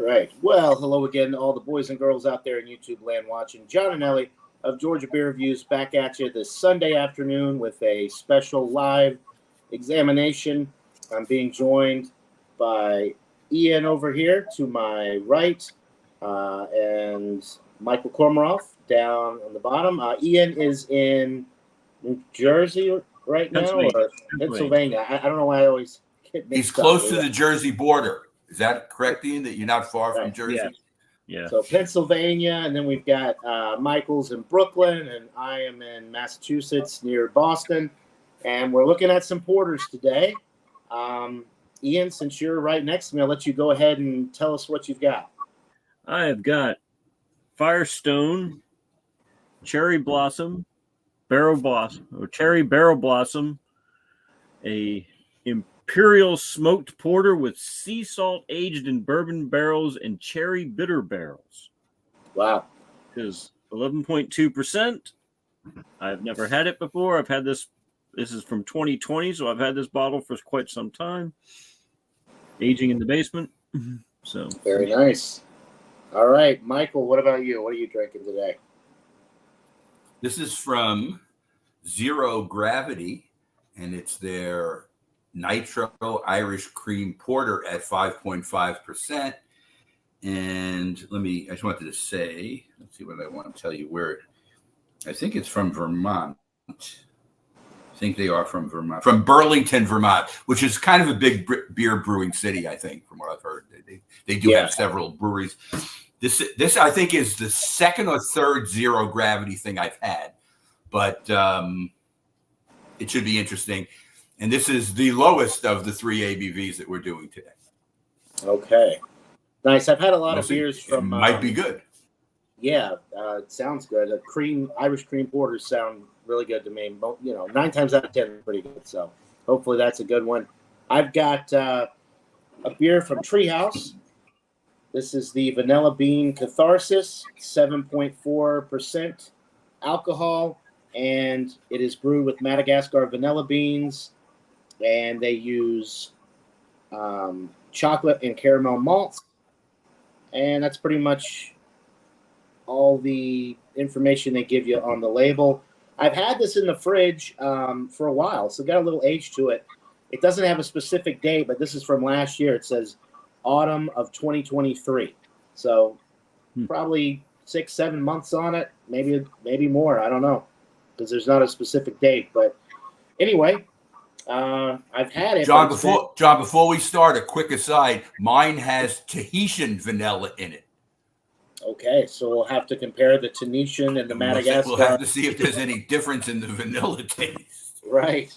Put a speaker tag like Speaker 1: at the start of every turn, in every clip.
Speaker 1: right. Well, hello again, to all the boys and girls out there in YouTube land watching. John and Ellie of Georgia Beer Reviews back at you this Sunday afternoon with a special live examination. I'm being joined by Ian over here to my right, and Michael Komaroff down on the bottom. Ian is in New Jersey right now, or Pennsylvania. I don't know why I always get mixed
Speaker 2: He's close
Speaker 1: up.
Speaker 2: to the Jersey border. Is that correct, Ian, that you're not far from Jersey?
Speaker 3: Yeah.
Speaker 1: So Pennsylvania, and then we've got Michael's in Brooklyn, and I am in Massachusetts near Boston. And we're looking at some porters today. Ian, since you're right next to me, I'll let you go ahead and tell us what you've got.
Speaker 3: I have got Firestone, Cherry Blossom, Cherry Barrel Blossom, a Imperial Smoked Porter with sea salt aged in bourbon barrels and cherry bitter barrels.
Speaker 1: Wow.
Speaker 3: Is 11.2%. I've never had it before. I've had this. This is from 2020, so I've had this bottle for quite some time. Aging in the basement. So
Speaker 1: very nice. All right, Michael, what about you? What are you drinking today?
Speaker 2: This is from Zero Gravity, and it's their Nitro Irish Cream Porter at 5.5%. And I just wanted to say, let's see what I want to tell you where. I think it's from Vermont. I think they are from Vermont, from Burlington, Vermont, which is kind of a big beer brewing city, I think, from what I've heard. They do have several breweries. This I think is the second or third Zero Gravity thing I've had, but it should be interesting. And this is the lowest of the three ABVs that we're doing today.
Speaker 1: Okay, nice. I've had a lot of beers from.
Speaker 2: Might be good.
Speaker 1: Yeah, it sounds good. Irish cream porters sound really good to me. 9 times out of 10, pretty good. So hopefully that's a good one. I've got a beer from Treehouse. This is the Vanilla Bean Catharsis, 7.4% alcohol, and it is brewed with Madagascar vanilla beans, and they use chocolate and caramel malts, and that's pretty much all the information they give you on the label. I've had this in the fridge for a while, so it got a little age to it. It doesn't have a specific date, but this is from last year. It says autumn of 2023. So probably 6-7 months on it, maybe more. I don't know, because there's not a specific date. But anyway, I've had it.
Speaker 2: John, before we start, a quick aside. Mine has Tahitian vanilla in it.
Speaker 1: Okay, so we'll have to compare the Tahitian and the Madagascar.
Speaker 2: We'll have to see if there's any difference in the vanilla taste.
Speaker 1: Right.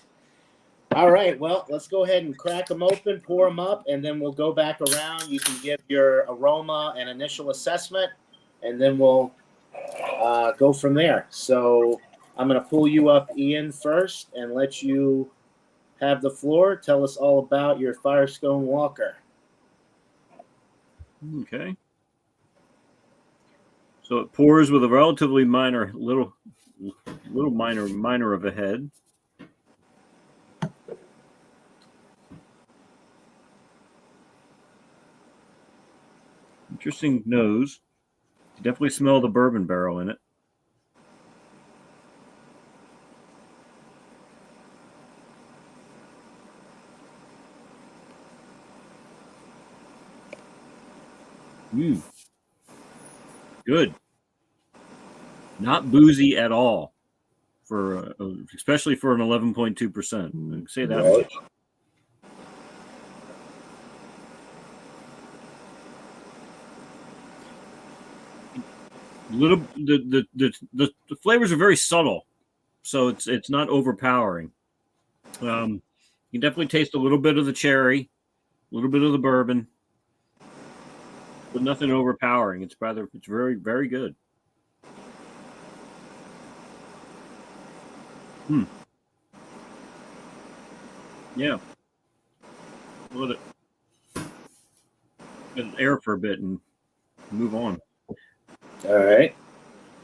Speaker 1: All right, well, let's go ahead and crack them open, pour them up, and then we'll go back around. You can give your aroma and initial assessment, and then we'll go from there. So I'm going to pull you up, Ian, first, and let you have the floor. Tell us all about your Firestone Walker.
Speaker 3: Okay. So it pours with a relatively minor of a head. Interesting nose. You definitely smell the bourbon barrel in it. Good. Not boozy at all, especially for an 11.2%. Say that much. The flavors are very subtle, so it's not overpowering. You can definitely taste a little bit of the cherry, a little bit of the bourbon, but nothing overpowering. It's very, very good. Yeah. Let it air for a bit and move on.
Speaker 1: All right.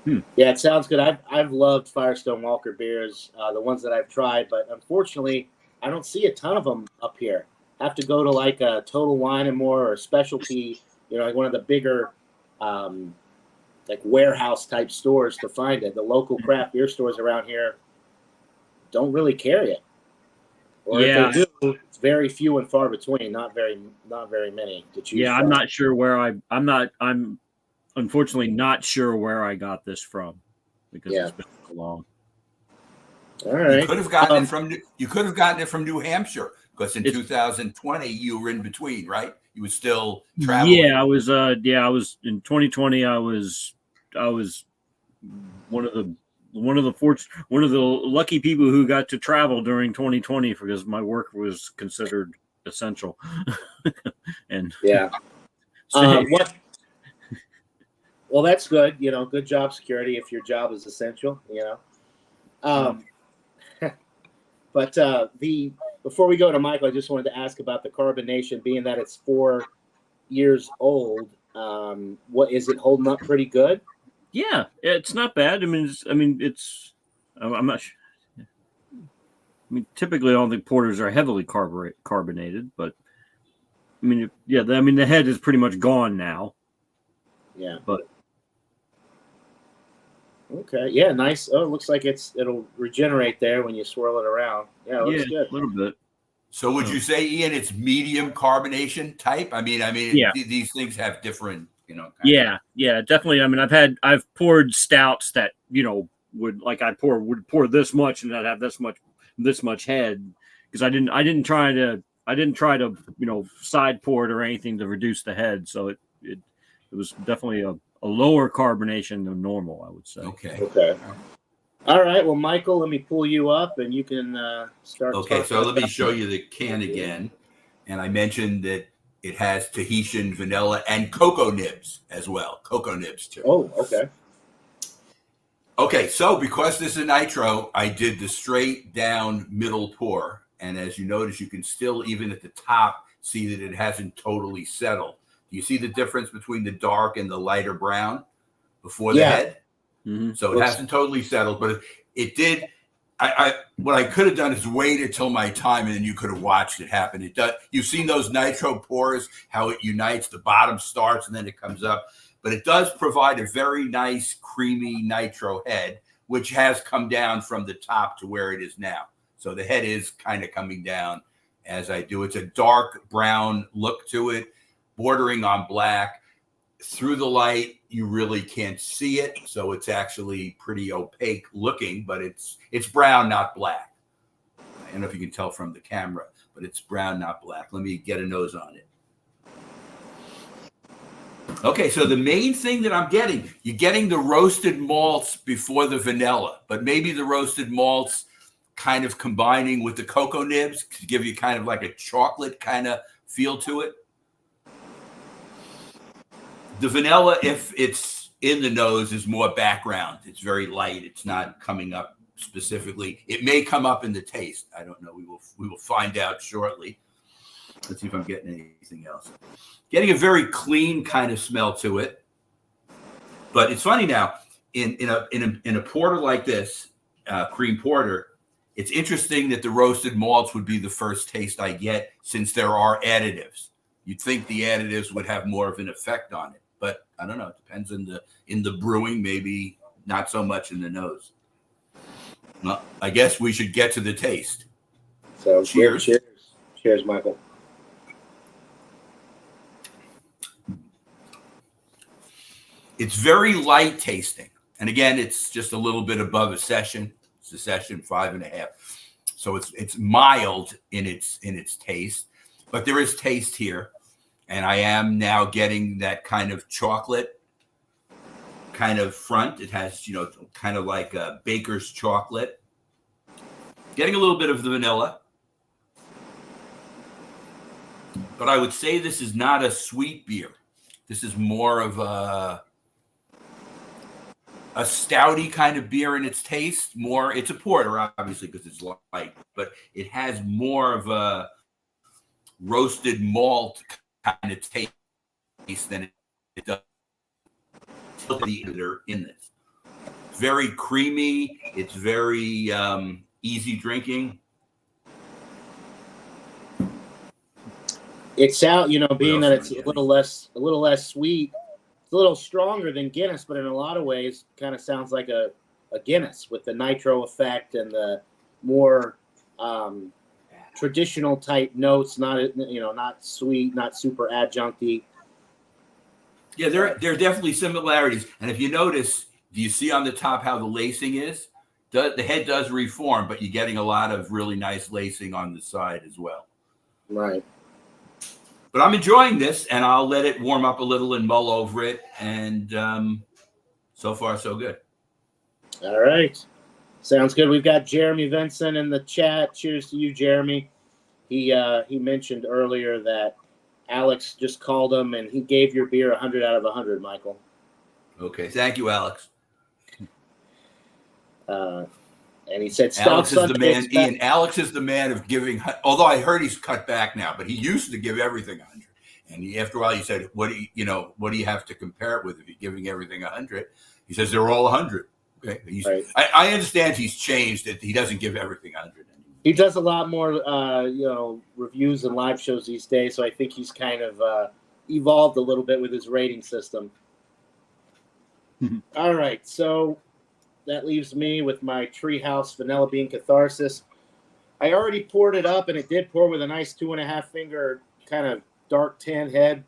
Speaker 1: Yeah, it sounds good. I've loved Firestone Walker beers, the ones that I've tried, but unfortunately, I don't see a ton of them up here. I have to go to like a Total Wine and More or specialty like one of the bigger, like warehouse type stores to find it. The local craft beer stores around here don't really carry it, or if they do, it's very few and far between. Not very many to choose from.
Speaker 3: I'm not sure where I'm unfortunately not sure where I got this from because it's been so long.
Speaker 1: All right.
Speaker 2: You could have gotten it from New Hampshire, because in 2020 you were in between, right? You were still traveling.
Speaker 3: Yeah, I was in 2020. I was one of the lucky people who got to travel during 2020 because my work was considered essential. And
Speaker 1: what? Well, that's good. Good job security if your job is essential. But before we go to Michael, I just wanted to ask about the carbonation, being that it's 4 years old. What is it holding up pretty good?
Speaker 3: Yeah, it's not bad. I'm not sure. Typically all the porters are heavily carbonated, but the head is pretty much gone now.
Speaker 1: Yeah.
Speaker 3: But
Speaker 1: okay, yeah, nice. Oh, it looks like it'll regenerate there when you swirl it around. Yeah, it looks good.
Speaker 3: A little bit.
Speaker 2: So would you say, Ian, it's medium carbonation type? These things have different,
Speaker 3: Yeah, definitely. I've poured stouts that would pour this much and I'd have this much head, because I didn't try to side pour it or anything to reduce the head. So it was definitely a lower carbonation than normal, I would say.
Speaker 1: Okay. All right. Well, Michael, let me pull you up and you can start.
Speaker 2: Okay, so let me show you the can again. And I mentioned that it has Tahitian vanilla and cocoa nibs as well. Cocoa nibs too.
Speaker 1: Oh, okay.
Speaker 2: Okay, so because this is a nitro, I did the straight down middle pour. And as you notice, you can still, even at the top, see that it hasn't totally settled. Do you see the difference between the dark and the lighter brown before the head?
Speaker 3: Mm-hmm.
Speaker 2: So it hasn't totally settled, but it did. What I could have done is waited until my time, and then you could have watched it happen. It does. You've seen those nitro pours, how it unites, the bottom starts and then it comes up. But it does provide a very nice, creamy nitro head, which has come down from the top to where it is now. So the head is kind of coming down as I do. It's a dark brown look to it, bordering on black. Through the light, you really can't see it, so it's actually pretty opaque looking, but it's brown, not black. I don't know if you can tell from the camera, but it's brown, not black. Let me get a nose on it. Okay, so the main thing that I'm getting, you're getting the roasted malts before the vanilla, but maybe the roasted malts kind of combining with the cocoa nibs to give you kind of like a chocolate kind of feel to it. The vanilla, if it's in the nose, is more background. It's very light. It's not coming up specifically. It may come up in the taste. I don't know. We will find out shortly. Let's see if I'm getting anything else. Getting a very clean kind of smell to it. But it's funny now, in a porter like this, cream porter, it's interesting that the roasted malts would be the first taste I get, since there are additives. You'd think the additives would have more of an effect on it, but I don't know. It depends in the brewing, maybe not so much in the nose. Well, I guess we should get to the taste.
Speaker 1: So
Speaker 2: cheers.
Speaker 1: Cheers, Michael.
Speaker 2: It's very light tasting. And again, it's just a little bit above a session. It's a session 5.5. So it's mild in its taste, but there is taste here. And I am now getting that kind of chocolate kind of front. It has, kind of like a baker's chocolate. Getting a little bit of the vanilla. But I would say this is not a sweet beer. This is more of a stouty kind of beer in its taste. It's a porter, obviously, because it's light, but it has more of a roasted malt kind of taste than it does in this. It's very creamy. It's very easy drinking.
Speaker 1: It's out, being
Speaker 2: else
Speaker 1: that
Speaker 2: am I
Speaker 1: it's a
Speaker 2: getting?
Speaker 1: little less sweet. It's a little stronger than Guinness, but in a lot of ways, kind of sounds like a Guinness with the nitro effect and the more traditional type notes. Not sweet, not super adjuncty.
Speaker 2: Yeah, there are definitely similarities. And if you notice, do you see on the top how the lacing is? The head does reform, but you're getting a lot of really nice lacing on the side as well.
Speaker 1: Right.
Speaker 2: But I'm enjoying this, and I'll let it warm up a little and mull over it. And so far, so good.
Speaker 1: All right. Sounds good. We've got Jeremy Vincent in the chat. Cheers to you, Jeremy. He mentioned earlier that Alex just called him and he gave your beer 100 out of 100, Michael.
Speaker 2: Okay, thank you, Alex.
Speaker 1: And he said,
Speaker 2: Alex is the man, Ian. Alex is the man of giving. Although I heard he's cut back now, but he used to give everything 100. And after a while, he said, "What do you have to compare it with if you're giving everything 100?" He says they're all 100. Okay,
Speaker 1: right.
Speaker 2: I understand he's changed it. He doesn't give everything 100 anymore.
Speaker 1: He does a lot more, reviews and live shows these days. So I think he's kind of evolved a little bit with his rating system. All right, so that leaves me with my Treehouse Vanilla Bean Catharsis. I already poured it up, and it did pour with a nice 2.5 finger kind of dark tan head,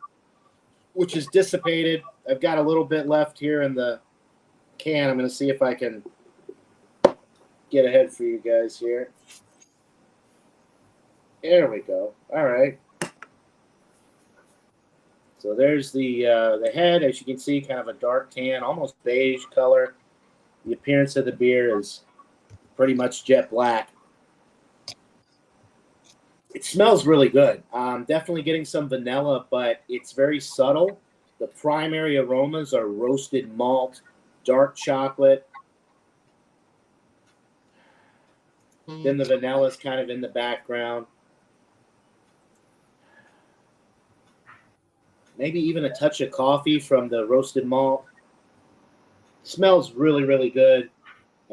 Speaker 1: which is dissipated. I've got a little bit left here in the can. I'm going to see if I can get ahead for you guys here. There we go. All right. So there's the head. As you can see, kind of a dark tan, almost beige color. The appearance of the beer is pretty much jet black. It smells really good. Definitely getting some vanilla, but it's very subtle. The primary aromas are roasted malt, dark chocolate. Then the vanilla is kind of in the background. Maybe even a touch of coffee from the roasted malt. Smells really, really good.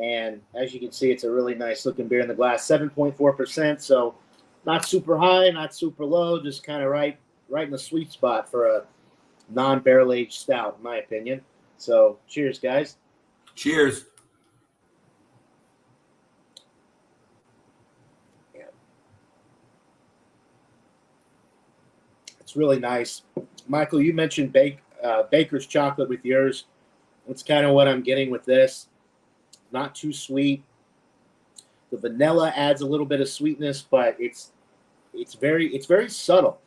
Speaker 1: And as you can see, it's a really nice looking beer in the glass. 7.4%, so not super high, not super low, just kind of right in the sweet spot for a non-barrel aged stout, in my opinion. So cheers, guys.
Speaker 2: Cheers.
Speaker 1: Yeah. It's really nice. Michael, you mentioned Baker's chocolate with yours. That's kind of what I'm getting with this. Not too sweet. The vanilla adds a little bit of sweetness, but it's very subtle.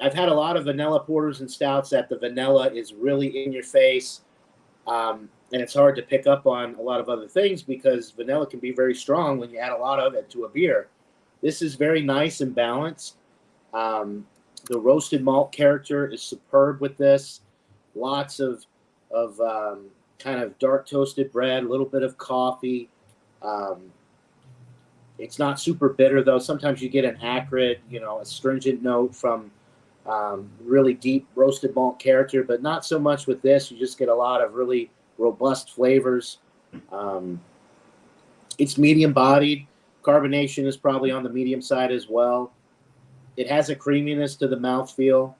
Speaker 1: I've had a lot of vanilla porters and stouts that the vanilla is really in your face, and it's hard to pick up on a lot of other things because vanilla can be very strong when you add a lot of it to a beer. This is very nice and balanced. The roasted malt character is superb with this. Lots of kind of dark toasted bread, a little bit of coffee. It's not super bitter, though. Sometimes you get an acrid, astringent note from really deep roasted malt character, but not so much with this. You just get a lot of really robust flavors. It's medium bodied. Carbonation is probably on the medium side as well. It has a creaminess to the mouthfeel,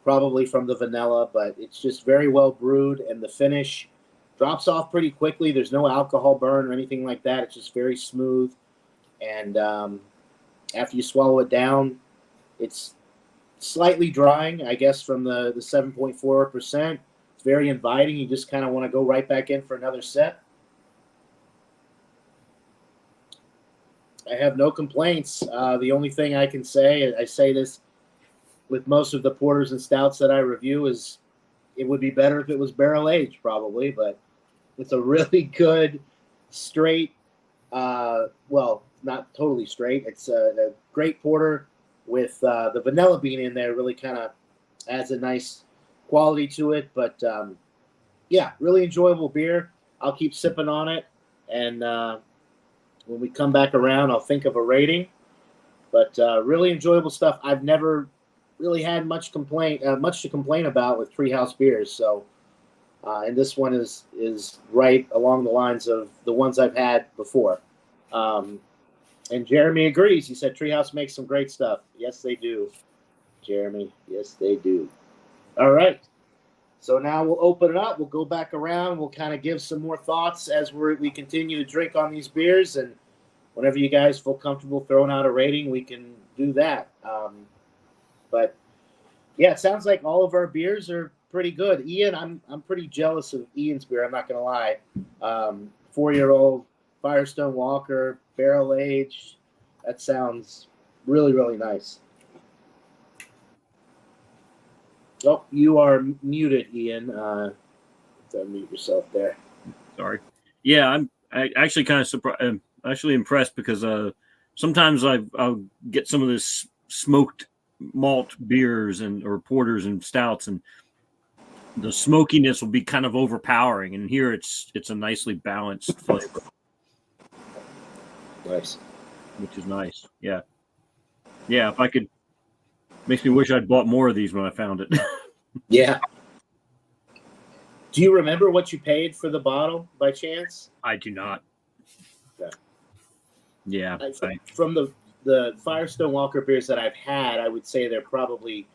Speaker 1: probably from the vanilla, but it's just very well brewed, and the finish drops off pretty quickly. There's no alcohol burn or anything like that. It's just very smooth. And after you swallow it down, it's slightly drying, I guess, from the 7.4%. It's very inviting. You just kind of want to go right back in for another sip. I have no complaints. The only thing I can say, I say this with most of the porters and stouts that I review, is it would be better if it was barrel aged, probably, but it's a really good straight, well, not totally straight. It's a great porter with the vanilla bean in there. Really kind of adds a nice quality to it. But yeah, really enjoyable beer. I'll keep sipping on it, and when we come back around, I'll think of a rating. But really enjoyable stuff. I've never really had much to complain about with Treehouse beers. So, and this one is right along the lines of the ones I've had before. And Jeremy agrees. He said Treehouse makes some great stuff. Yes, they do. Jeremy. Yes, they do. All right. So now we'll open it up. We'll go back around. We'll kind of give some more thoughts as we continue to drink on these beers. And whenever you guys feel comfortable throwing out a rating, we can do that. But yeah, it sounds like all of our beers are pretty good. Ian, I'm pretty jealous of Ian's beer. I'm not gonna lie. 4-year-old Firestone Walker, barrel aged. That sounds really, really nice. Oh, you are muted, Ian. Unmute yourself there.
Speaker 3: Sorry. Yeah, I'm actually kind of surprised. I'm actually impressed because sometimes I'll get some of this smoked malt beers or porters and stouts, and the smokiness will be kind of overpowering. And here it's a nicely balanced flavor.
Speaker 1: Nice.
Speaker 3: Which is nice. Yeah. Yeah, if I could, makes me wish I'd bought more of these when I found it.
Speaker 1: Yeah. Do you remember what you paid for the bottle by chance?
Speaker 3: I do not.
Speaker 1: Okay.
Speaker 3: Yeah.
Speaker 1: From the Firestone Walker beers that I've had, I would say they're probably,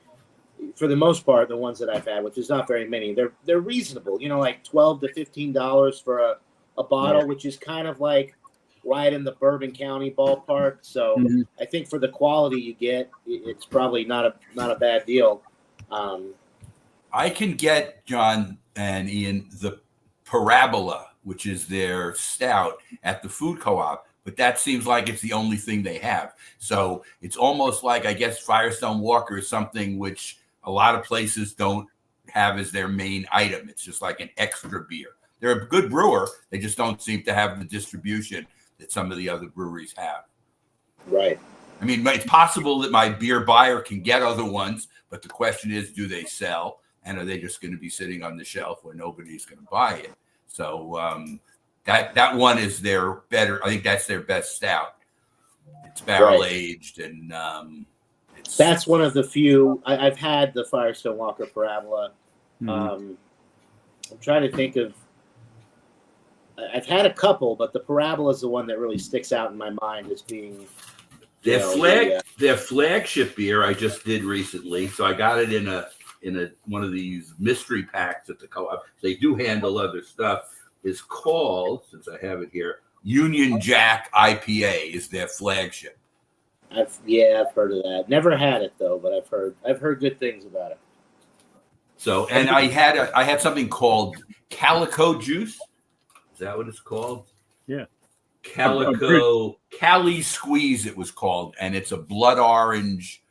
Speaker 1: for the most part, the ones that I've had, which is not very many. They're reasonable. like $12 to $15 for a bottle, which is kind of like right in the Bourbon County ballpark. So I think for the quality you get, it's probably not a bad deal.
Speaker 2: I can get, John and Ian, the Parabola, which is their stout at the food co-op, but that seems like it's the only thing they have. So it's almost like, I guess, Firestone Walker is something which a lot of places don't have as their main item. It's just like an extra beer. They're a good brewer. They just don't seem to have the distribution that some of the other breweries have.
Speaker 1: Right.
Speaker 2: I mean, it's possible that my beer buyer can get other ones, but the question is, do they sell? And are they just going to be sitting on the shelf where nobody's going to buy it? So that one is their better. I think that's their best stout. It's barrel aged, and
Speaker 1: that's one of the few. I've had the Firestone Walker Parabola. I'm trying to think of. I've had a couple, but the Parabola is the one that really sticks out in my mind as being
Speaker 2: their flagship beer. I just did recently, so I got it in a one of these mystery packs at the co-op. They do handle other stuff. Is called, since I have it here, Union Jack IPA is their flagship.
Speaker 1: I've heard of that. Never had it though, but I've heard good things about it.
Speaker 2: So, and I had something called Calico Juice. Is that what it's called?
Speaker 3: Yeah.
Speaker 2: Cali Squeeze it was called, and it's a blood orange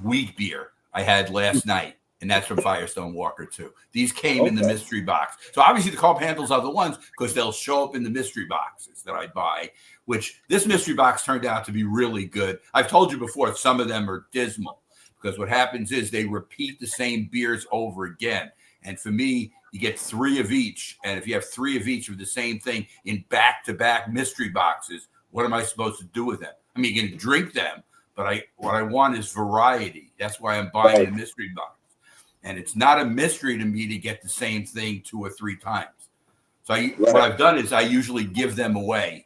Speaker 2: wheat beer I had last night, and that's from Firestone Walker too. These came in the mystery box. So obviously the carb handles are the ones because they'll show up in the mystery boxes that I buy, which this mystery box turned out to be really good. I've told you before, some of them are dismal because what happens is they repeat the same beers over again. And for me, you get 3 of each. And if you have 3 of each of the same thing in back-to-back mystery boxes, what am I supposed to do with them? I mean, you can drink them, but what I want is variety. That's why I'm buying the mystery box. And it's not a mystery to me to get the same thing 2 or 3 times. So what I've done is I usually give them away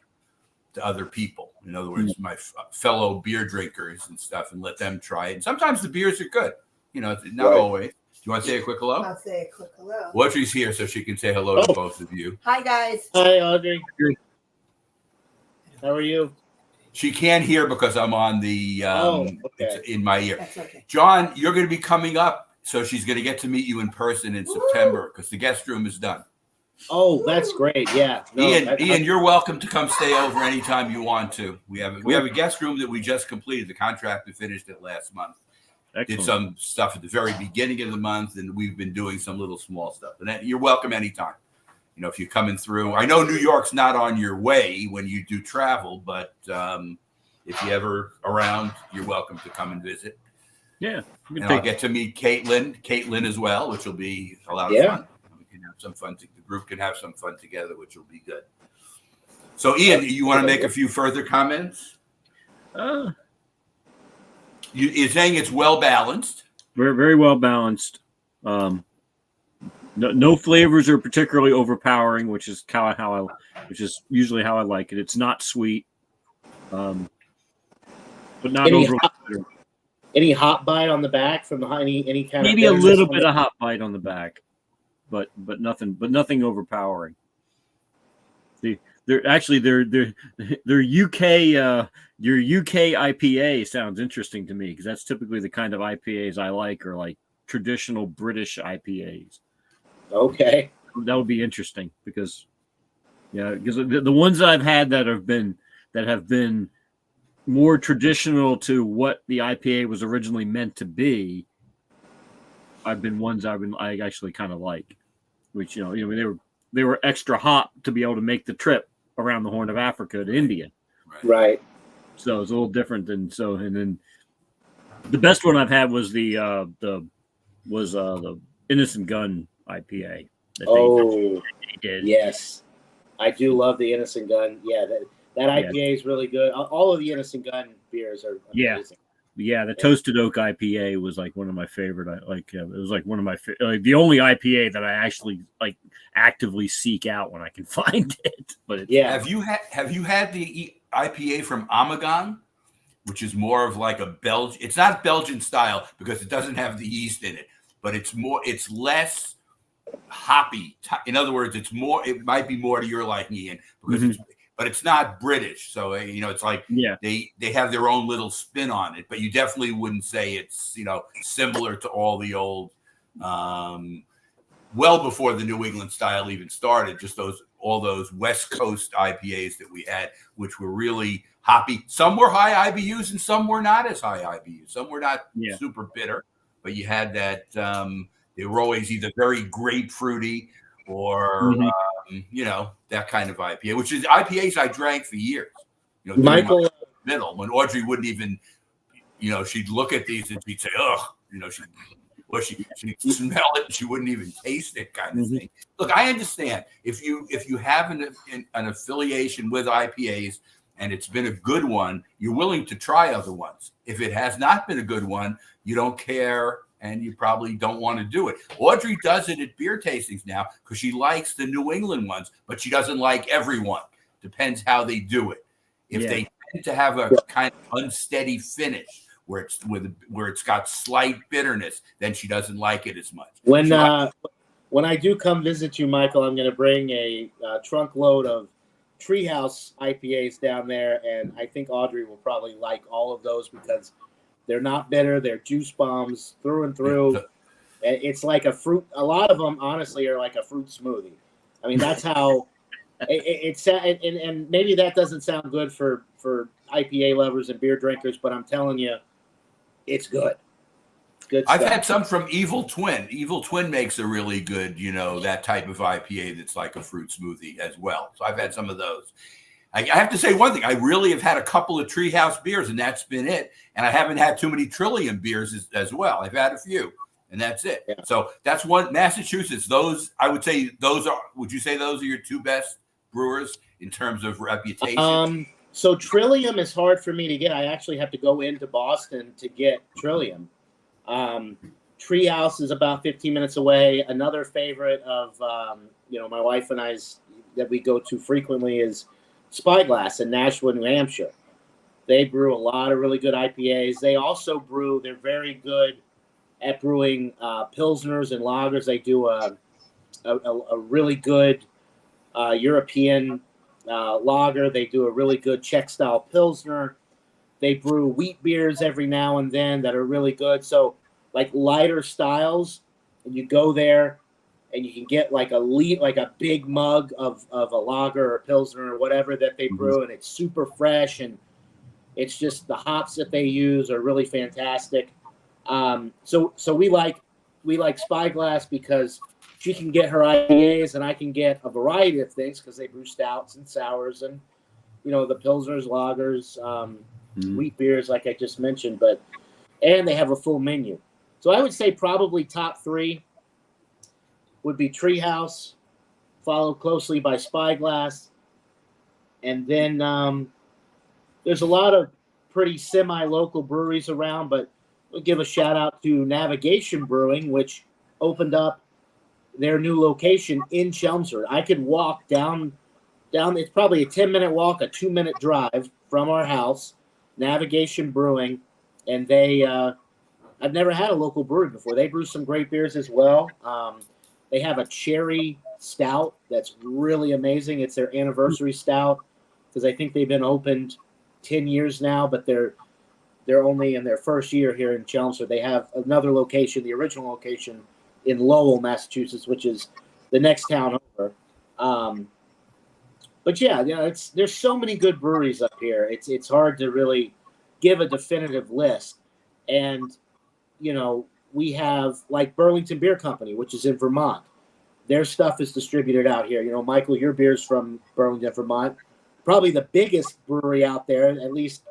Speaker 2: to other people. In other words, my fellow beer drinkers and stuff, and let them try it. And sometimes the beers are good. Not always. Do you want to say a quick hello?
Speaker 4: I'll say a quick hello.
Speaker 2: Audrey's here, so she can say hello to both of you.
Speaker 4: Hi, guys.
Speaker 1: Hi, Audrey. How are you?
Speaker 2: She can't hear because I'm on the it's in my ear.
Speaker 4: That's okay.
Speaker 2: John, you're going to be coming up, so she's going to get to meet you in person in September because the guest room is done.
Speaker 1: Oh, that's great. Yeah. No,
Speaker 2: Ian, you're welcome to come stay over anytime you want to. We have a guest room that we just completed. The contractor finished it last month.
Speaker 3: Excellent.
Speaker 2: Did some stuff at the very beginning of the month, and we've been doing some little small stuff. And you're welcome anytime. If you're coming through. I know New York's not on your way when you do travel, but if you're ever around, you're welcome to come and visit.
Speaker 3: Yeah.
Speaker 2: And I'll get to meet Caitlin as well, which will be a lot of fun. We can have some fun. The group can have some fun together, which will be good. So, Ian, you want to make a few further comments? You're saying it's well balanced.
Speaker 3: Very, very well balanced. No flavors are particularly overpowering, which is usually how I like it. It's not sweet, but not overly bitter.
Speaker 1: Any hot bite on the back from the any kind
Speaker 3: Maybe a
Speaker 1: of
Speaker 3: little bit of hot bite on the back, but nothing overpowering. They're actually their UK your UK IPA sounds interesting to me because that's typically the kind of IPAs I like, or like traditional British IPAs.
Speaker 1: Okay.
Speaker 3: That would be interesting because the ones that I've had that have been more traditional to what the IPA was originally meant to be, I actually kind of like, which they were extra hot to be able to make the trip around the Horn of Africa to India.
Speaker 1: Right.
Speaker 3: So it's a little different and then the best one I've had was the Innocent Gun IPA.
Speaker 1: They
Speaker 3: did.
Speaker 1: Yes. I do love the Innocent Gun. Yeah, that IPA is really good. All of the Innocent Gun beers are amazing.
Speaker 3: Yeah, the Toasted Oak IPA was like one of my favorite. It was like one of my the only IPA that I actually like actively seek out when I can find it. But
Speaker 2: have you had the IPA from Amagon, which is more of like a Belgian? It's not Belgian style because it doesn't have the yeast in it, but it's less hoppy. In other words, it might be more to your liking, Ian, because but it's not British. So it's like they have their own little spin on it, but you definitely wouldn't say it's similar to all the old well before the New England style even started, just all those West Coast IPAs that we had, which were really hoppy. Some were high IBUs and some were not as high IBUs. Some were not super bitter, but you had that they were always either very grapefruity or that kind of IPA, which is IPAs I drank for years.
Speaker 1: Michael,
Speaker 2: middle when Audrey wouldn't even, she'd look at these and she'd say, "Ugh," she'd smell it, and she wouldn't even taste it, kind of thing. Look, I understand if you have an affiliation with IPAs and it's been a good one, you're willing to try other ones. If it has not been a good one, you don't care. And you probably don't want to do it. Audrey does it at beer tastings now because she likes the New England ones, but she doesn't like everyone. Depends how they do it. If they tend to have a kind of unsteady finish where it's got slight bitterness, then she doesn't like it as much. When
Speaker 1: I do come visit you, Michael, I'm going to bring a trunk load of Treehouse IPAs down there, and I think Audrey will probably like all of those because they're not bitter. They're juice bombs through and through. It's like a fruit. A lot of them, honestly, are like a fruit smoothie. I mean, that's how it's. And maybe that doesn't sound good for IPA lovers and beer drinkers, but I'm telling you, it's good. Good stuff.
Speaker 2: I've had some from Evil Twin. Evil Twin makes a really good, that type of IPA that's like a fruit smoothie as well. So I've had some of those. I have to say one thing. I really have had a couple of Treehouse beers, and that's been it. And I haven't had too many Trillium beers as well. I've had a few, and that's it. Yeah. So that's one. Massachusetts, I would say would you say those are your two best brewers in terms of reputation?
Speaker 1: So Trillium is hard for me to get. I actually have to go into Boston to get Trillium. Treehouse is about 15 minutes away. Another favorite of, my wife and I's that we go to frequently is Spyglass in Nashua, New Hampshire. They brew a lot of really good IPAs. They also they're very good at brewing Pilsners and lagers. They do a really good European lager. They do a really good Czech-style Pilsner. They brew wheat beers every now and then that are really good. So, like lighter styles, and you go there, and you can get like a big mug of a lager or a Pilsner or whatever that they brew, and it's super fresh, and it's just the hops that they use are really fantastic. So we like Spyglass because she can get her IPAs, and I can get a variety of things because they brew stouts and sours and the Pilsners, lagers, wheat beers like I just mentioned, and they have a full menu. So I would say probably top three would be Treehouse, followed closely by Spyglass. And then there's a lot of pretty semi-local breweries around, but we'll give a shout out to Navigation Brewing, which opened up their new location in Chelmsford. I could walk down. It's probably a 10-minute walk, a 2-minute drive from our house, Navigation Brewing, and they I've never had a local brewery before. They brew some great beers as well. They have a cherry stout that's really amazing. It's their anniversary stout because I think they've been opened 10 years now, but they're only in their first year here in Chelmsford. They have another location, the original location in Lowell, Massachusetts, which is the next town over. But yeah, there's so many good breweries up here. It's hard to really give a definitive list. And we have like Burlington Beer Company, which is in Vermont. Their stuff is distributed out here. Michael, your beer's from Burlington, Vermont. Probably the biggest brewery out there, at least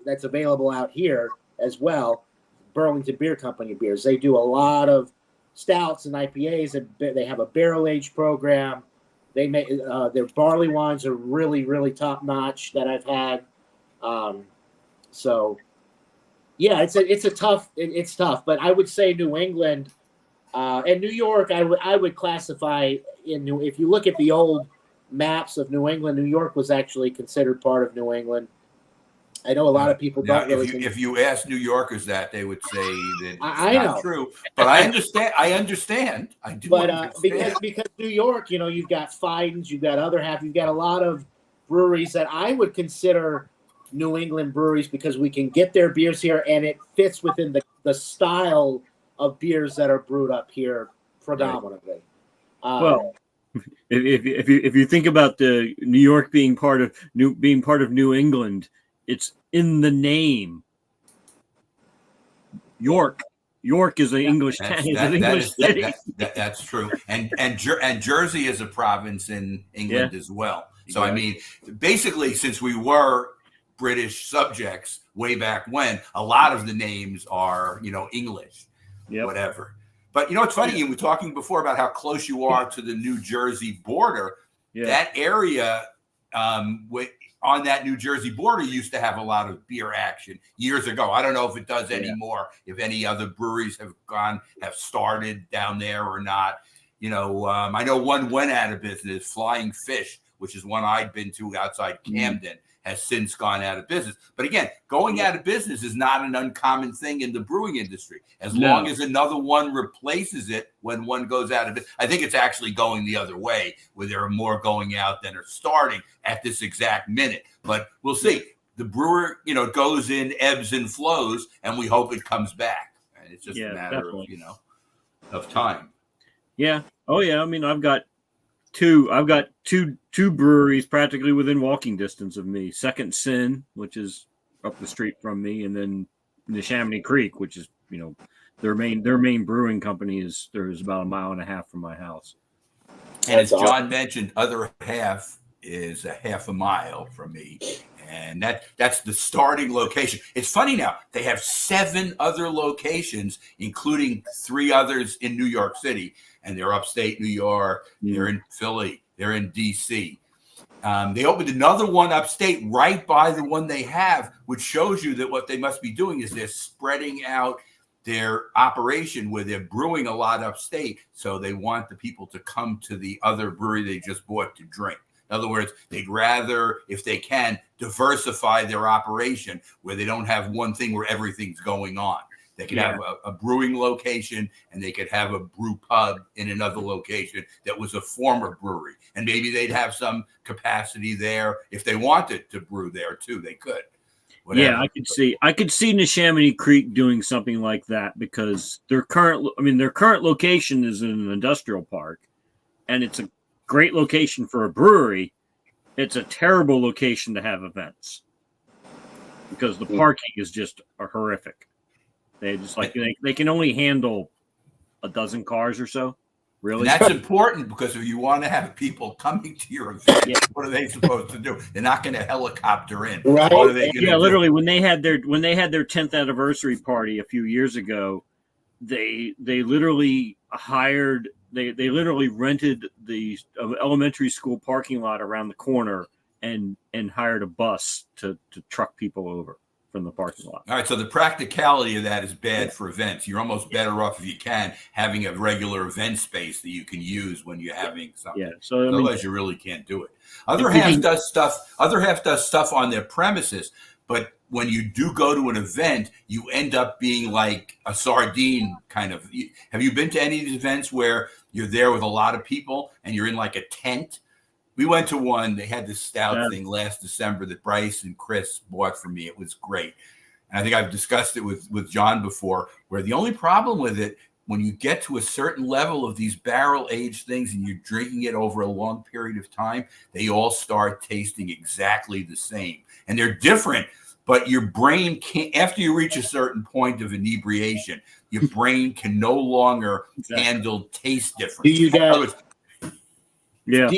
Speaker 1: that's available out here as well. Burlington Beer Company beers. They do a lot of stouts and IPAs, and they have a barrel age program. They make their barley wines are really, really top notch that I've had. So yeah, it's tough, but I would say New England and New York. I would classify if you look at the old maps of New England, New York was actually considered part of New England. I know a lot of people don't really.
Speaker 2: If you ask New Yorkers that, they would say that it's
Speaker 1: I
Speaker 2: not
Speaker 1: know.
Speaker 2: true. But I understand. I do.
Speaker 1: But
Speaker 2: understand.
Speaker 1: because New York, you've got Fidens, you've got you've got a lot of breweries that I would consider New England breweries because we can get their beers here and it fits within the style of beers that are brewed up here predominantly.
Speaker 3: Well, if you think about the New York being part of New England, it's in the name. York is an English town. City.
Speaker 2: That's true. And Jersey is a province in England as well. So I mean, basically, since we were British subjects way back when, a lot of the names are English, whatever. But it's funny. You were talking before about how close you are to the New Jersey border. Yeah. That area, on that New Jersey border, used to have a lot of beer action years ago. I don't know if it does anymore. If any other breweries have started down there or not. I know one went out of business. Flying Fish, which is one I'd been to outside Camden, has since gone out of business. But again, going out of business is not an uncommon thing in the brewing industry. As long as another one replaces it when one goes out of business. I think it's actually going the other way, where there are more going out than are starting at this exact minute. But we'll see. The brewer, goes in ebbs and flows, and we hope it comes back. And it's just a matter of time.
Speaker 3: Yeah. Oh yeah. I mean, I've got two breweries practically within walking distance of me. Second Sin, which is up the street from me, and then Neshaminy Creek, which is their main brewing company is about 1.5 miles from my house.
Speaker 2: And as John mentioned, other half is a half a mile from me, and that's the starting location. It's funny now, they have 7 other locations, including 3 others in New York City, and they're upstate New York, they're in Philly, they're in DC. They opened another one upstate right by the one they have, which shows you that what they must be doing is they're spreading out their operation where they're brewing a lot upstate. So they want the people to come to the other brewery they just bought to drink. In other words, they'd rather, if they can, diversify their operation where they don't have one thing where everything's going on. They could have a brewing location, and they could have a brew pub in another location that was a former brewery. And maybe they'd have some capacity there. If they wanted to brew there too, they could. Whatever.
Speaker 3: Yeah, I could see Neshaminy Creek doing something like that because their current location is in an industrial park, and it's a great location for a brewery. It's a terrible location to have events because the parking is just horrific. They just they can only handle 12 cars or so. Really,
Speaker 2: and that's important because if you want to have people coming to your event, what are they supposed to do? They're not going to helicopter in.
Speaker 1: Right?
Speaker 2: What are they going to do?
Speaker 3: Literally, when they had their 10th anniversary party a few years ago, they literally rented the elementary school parking lot around the corner and hired a bus to truck people over from the parking lot.
Speaker 2: All right, so the practicality of that is bad for events. You're almost better off, if you can, having a regular event space that you can use when you're having something.
Speaker 3: Yeah, so
Speaker 2: otherwise you really can't do it. Other half does stuff on their premises, But when you do go to an event, you end up being like a sardine kind of. Have you been to any of these events where you're there with a lot of people and you're in like a tent? We went to one. They had this stout thing last December that Bryce and Chris bought for me. It was great. And I think I've discussed it with John before, where the only problem with it, when you get to a certain level of these barrel-aged things and you're drinking it over a long period of time, they all start tasting exactly the same. And they're different, but your brain can't, after you reach a certain point of inebriation, your brain can no longer handle taste difference.
Speaker 1: Do you guys...
Speaker 3: Yeah.
Speaker 1: Do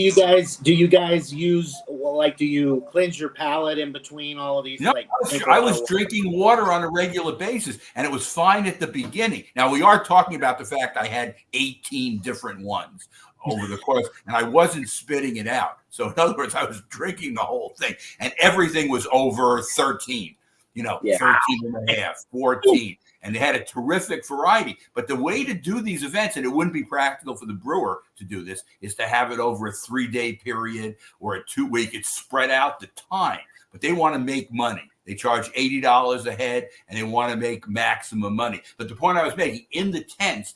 Speaker 1: you guys use, like, do you cleanse your palate in between all of these?
Speaker 2: No,
Speaker 1: like,
Speaker 2: I was drinking water on a regular basis, and it was fine at the beginning. Now, we are talking about the fact I had 18 different ones over the course, and I wasn't spitting it out. So, in other words, I was drinking the whole thing, and everything was over 13, 13 and a half, 14. And they had a terrific variety. But the way to do these events, and it wouldn't be practical for the brewer to do this, is to have it over a 3-day period or a 2-week. It's spread out the time. But they want to make money. They charge $80 a head, and they want to make maximum money. But the point I was making, in the tents,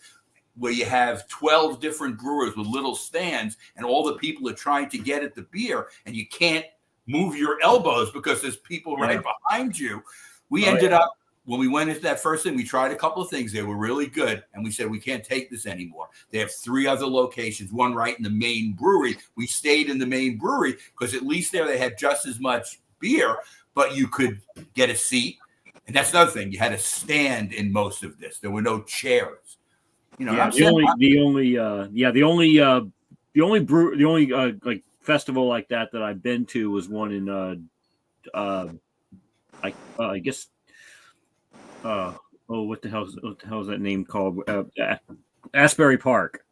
Speaker 2: where you have 12 different brewers with little stands, and all the people are trying to get at the beer, and you can't move your elbows because there's people right behind you. We ended up, when we went into that first thing, we tried a couple of things. They were really good. And we said, we can't take this anymore. They have 3 other locations, one right in the main brewery. We stayed in the main brewery because at least there they had just as much beer, but you could get a seat. And that's another thing. You had a stand in most of this. There were no chairs. The only like festival like that I've been to was one in I guess. What the hell is that name called? Asbury Park.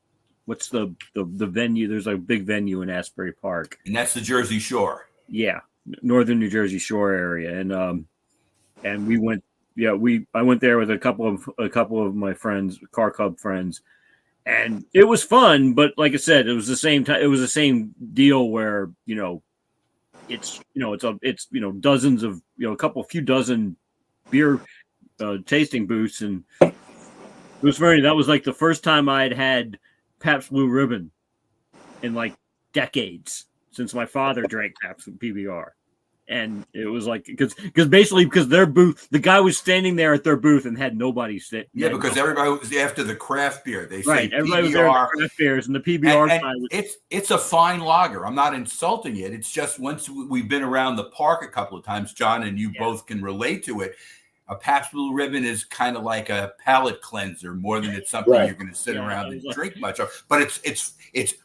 Speaker 2: What's the venue? There's a big venue in Asbury Park, and that's the Jersey Shore.
Speaker 3: Yeah, northern New Jersey Shore area, and we went. Yeah, I went there with a couple of my friends, car club friends, and it was fun. But like I said, it was the same time. It was the same deal where it's dozens of a few dozen beer tasting booths, and it was funny. That was like the first time I'd had Pabst Blue Ribbon in like decades, since my father drank Pabst PBR. And it was like because their booth, the guy was standing there at their booth and had nobody sit.
Speaker 2: Yeah, because everybody was after the craft beer. They say
Speaker 3: everybody
Speaker 2: PBR,
Speaker 3: was there for craft beers, and the PBR guy was.
Speaker 2: It's a fine lager. I'm not insulting it. It's just once we've been around the park a couple of times, John, and you both can relate to it. A Pabst Blue Ribbon is kind of like a palate cleanser more than it's something you're going to sit around and drink much of. But it's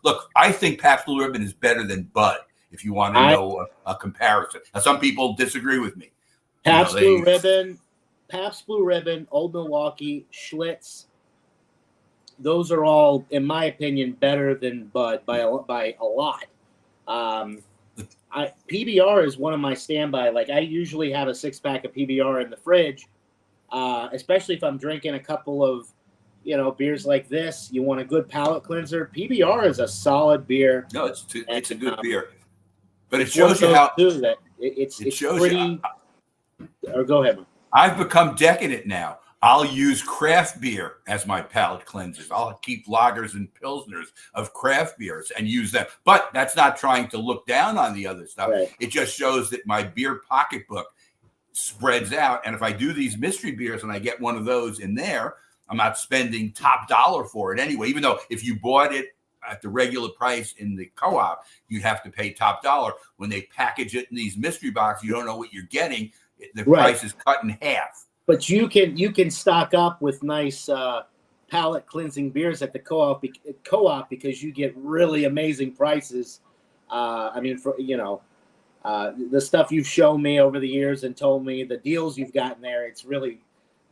Speaker 2: look, I think Pabst Blue Ribbon is better than Bud, if you want to know a comparison. Now, some people disagree with me.
Speaker 1: Pabst Blue Ribbon, Old Milwaukee, Schlitz, those are all, in my opinion, better than Bud by a lot. PBR is one of my standby. Like, I usually have a 6-pack of PBR in the fridge, especially if I'm drinking a couple of, beers like this. You want a good palate cleanser. PBR is a solid beer.
Speaker 2: No, it's a good beer, but it shows you how
Speaker 1: it shows pretty. Or go ahead, man.
Speaker 2: I've become decadent now. I'll use craft beer as my palate cleansers. I'll keep lagers and pilsners of craft beers and use them. But that's not trying to look down on the other stuff. Right. It just shows that my beer pocketbook spreads out. And if I do these mystery beers and I get one of those in there, I'm not spending top dollar for it anyway. Even though if you bought it at the regular price in the co-op, you'd have to pay top dollar. When they package it in these mystery boxes, you don't know what you're getting. The price is cut in half.
Speaker 1: But you can stock up with nice palate cleansing beers at the co-op because you get really amazing prices. The stuff you've shown me over the years and told me, the deals you've gotten there, it's really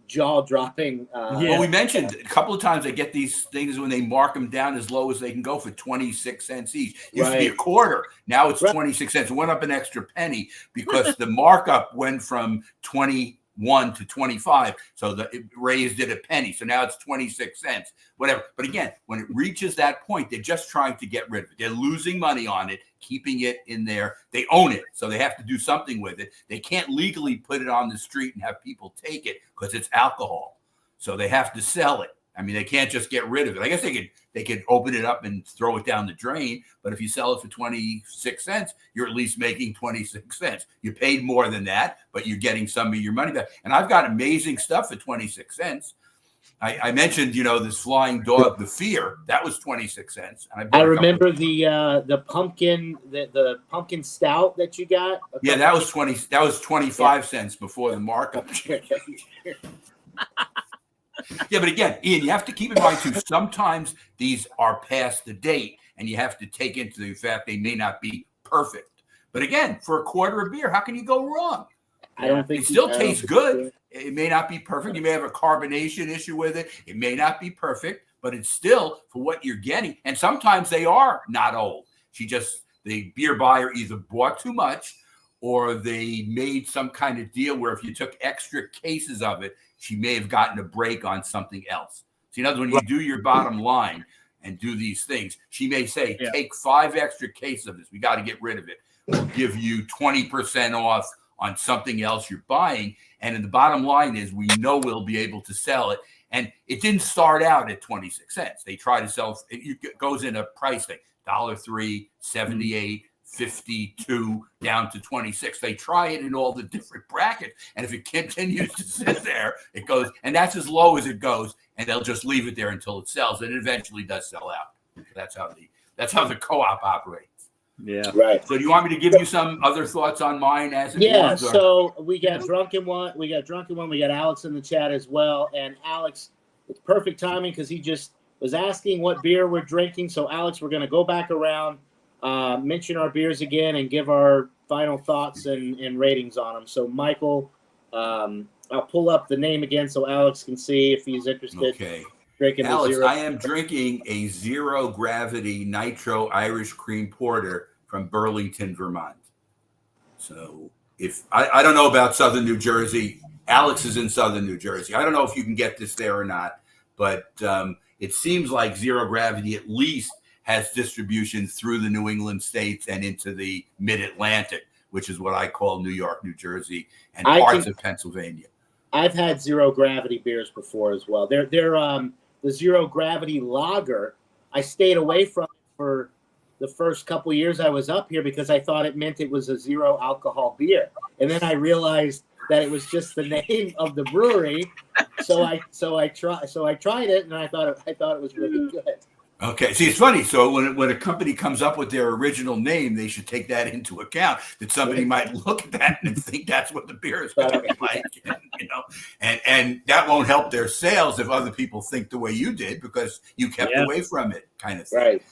Speaker 1: jaw-dropping.
Speaker 2: Well, we mentioned a couple of times they get these things when they mark them down as low as they can go for 26 cents each. It used to be a quarter. Now it's 26 cents. It went up an extra penny because the markup went from 20 21 to 25. So it raised it a penny. So now it's 26 cents, whatever. But again, when it reaches that point, they're just trying to get rid of it. They're losing money on it, keeping it in there. They own it, so they have to do something with it. They can't legally put it on the street and have people take it because it's alcohol. So they have to sell it. I mean, they can't just get rid of it. I guess they could open it up and throw it down the drain. But if you sell it for 26 cents, you're at least making 26 cents. You paid more than that, but you're getting some of your money back. And I've got amazing stuff for 26 cents. I mentioned, this flying dog, the Fear, that was 26 cents. And
Speaker 1: I remember the pumpkin, the pumpkin stout that you got.
Speaker 2: Yeah, that was 25 cents before the markup. Yeah, but again, Ian, you have to keep in mind too, sometimes these are past the date and you have to take into the fact they may not be perfect. But again, for a quarter of beer, how can you go wrong?
Speaker 1: I don't think
Speaker 2: it still tastes good. It may not be perfect. You may have a carbonation issue with it. It may not be perfect, but it's still for what you're getting. And sometimes they are not old. The beer buyer either bought too much or they made some kind of deal where if you took extra cases of it, she may have gotten a break on something else. So, in other words, when you do your bottom line and do these things, she may say, take 5 extra cases of this. We got to get rid of it. We'll give you 20% off on something else you're buying. And the bottom line is we know we'll be able to sell it. And it didn't start out at 26 cents. They try to sell, it goes in a price thing, $1.03, 78, 52 down to 26. They try it in all the different brackets. And if it continues to sit there, it goes, and that's as low as it goes. And they'll just leave it there until it sells. And it eventually does sell out. That's how the co-op operates.
Speaker 3: Yeah.
Speaker 1: Right.
Speaker 2: So do you want me to give you some other thoughts on mine as it was? Or?
Speaker 1: So we got Drunken One. We got Alex in the chat as well. And Alex, it's perfect timing because he just was asking what beer we're drinking. So Alex, we're going to go back around, mention our beers again, and give our final thoughts and ratings on them. So Michael, I'll pull up the name again so Alex can see if he's interested.
Speaker 2: Okay.
Speaker 1: Drinking
Speaker 2: Alex, I am drinking a Zero Gravity Nitro Irish Cream Porter from Burlington, Vermont. So if I don't know about Southern New Jersey, Alex is in Southern New Jersey. I don't know if you can get this there or not, but it seems like Zero Gravity at least has distribution through the New England states and into the Mid-Atlantic, which is what I call New York, New Jersey, and parts of Pennsylvania.
Speaker 1: I've had Zero Gravity beers before as well. They're the Zero Gravity Lager. I stayed away from it for the first couple of years I was up here because I thought it meant it was a zero alcohol beer, and then I realized that it was just the name of the brewery. So I tried it, and I thought it was really good.
Speaker 2: Okay. See, it's funny. So when a company comes up with their original name, they should take that into account, that somebody might look at that and think that's what the beer is going to be like, and that won't help their sales if other people think the way you did because you kept away from it, kind of thing.
Speaker 1: Right.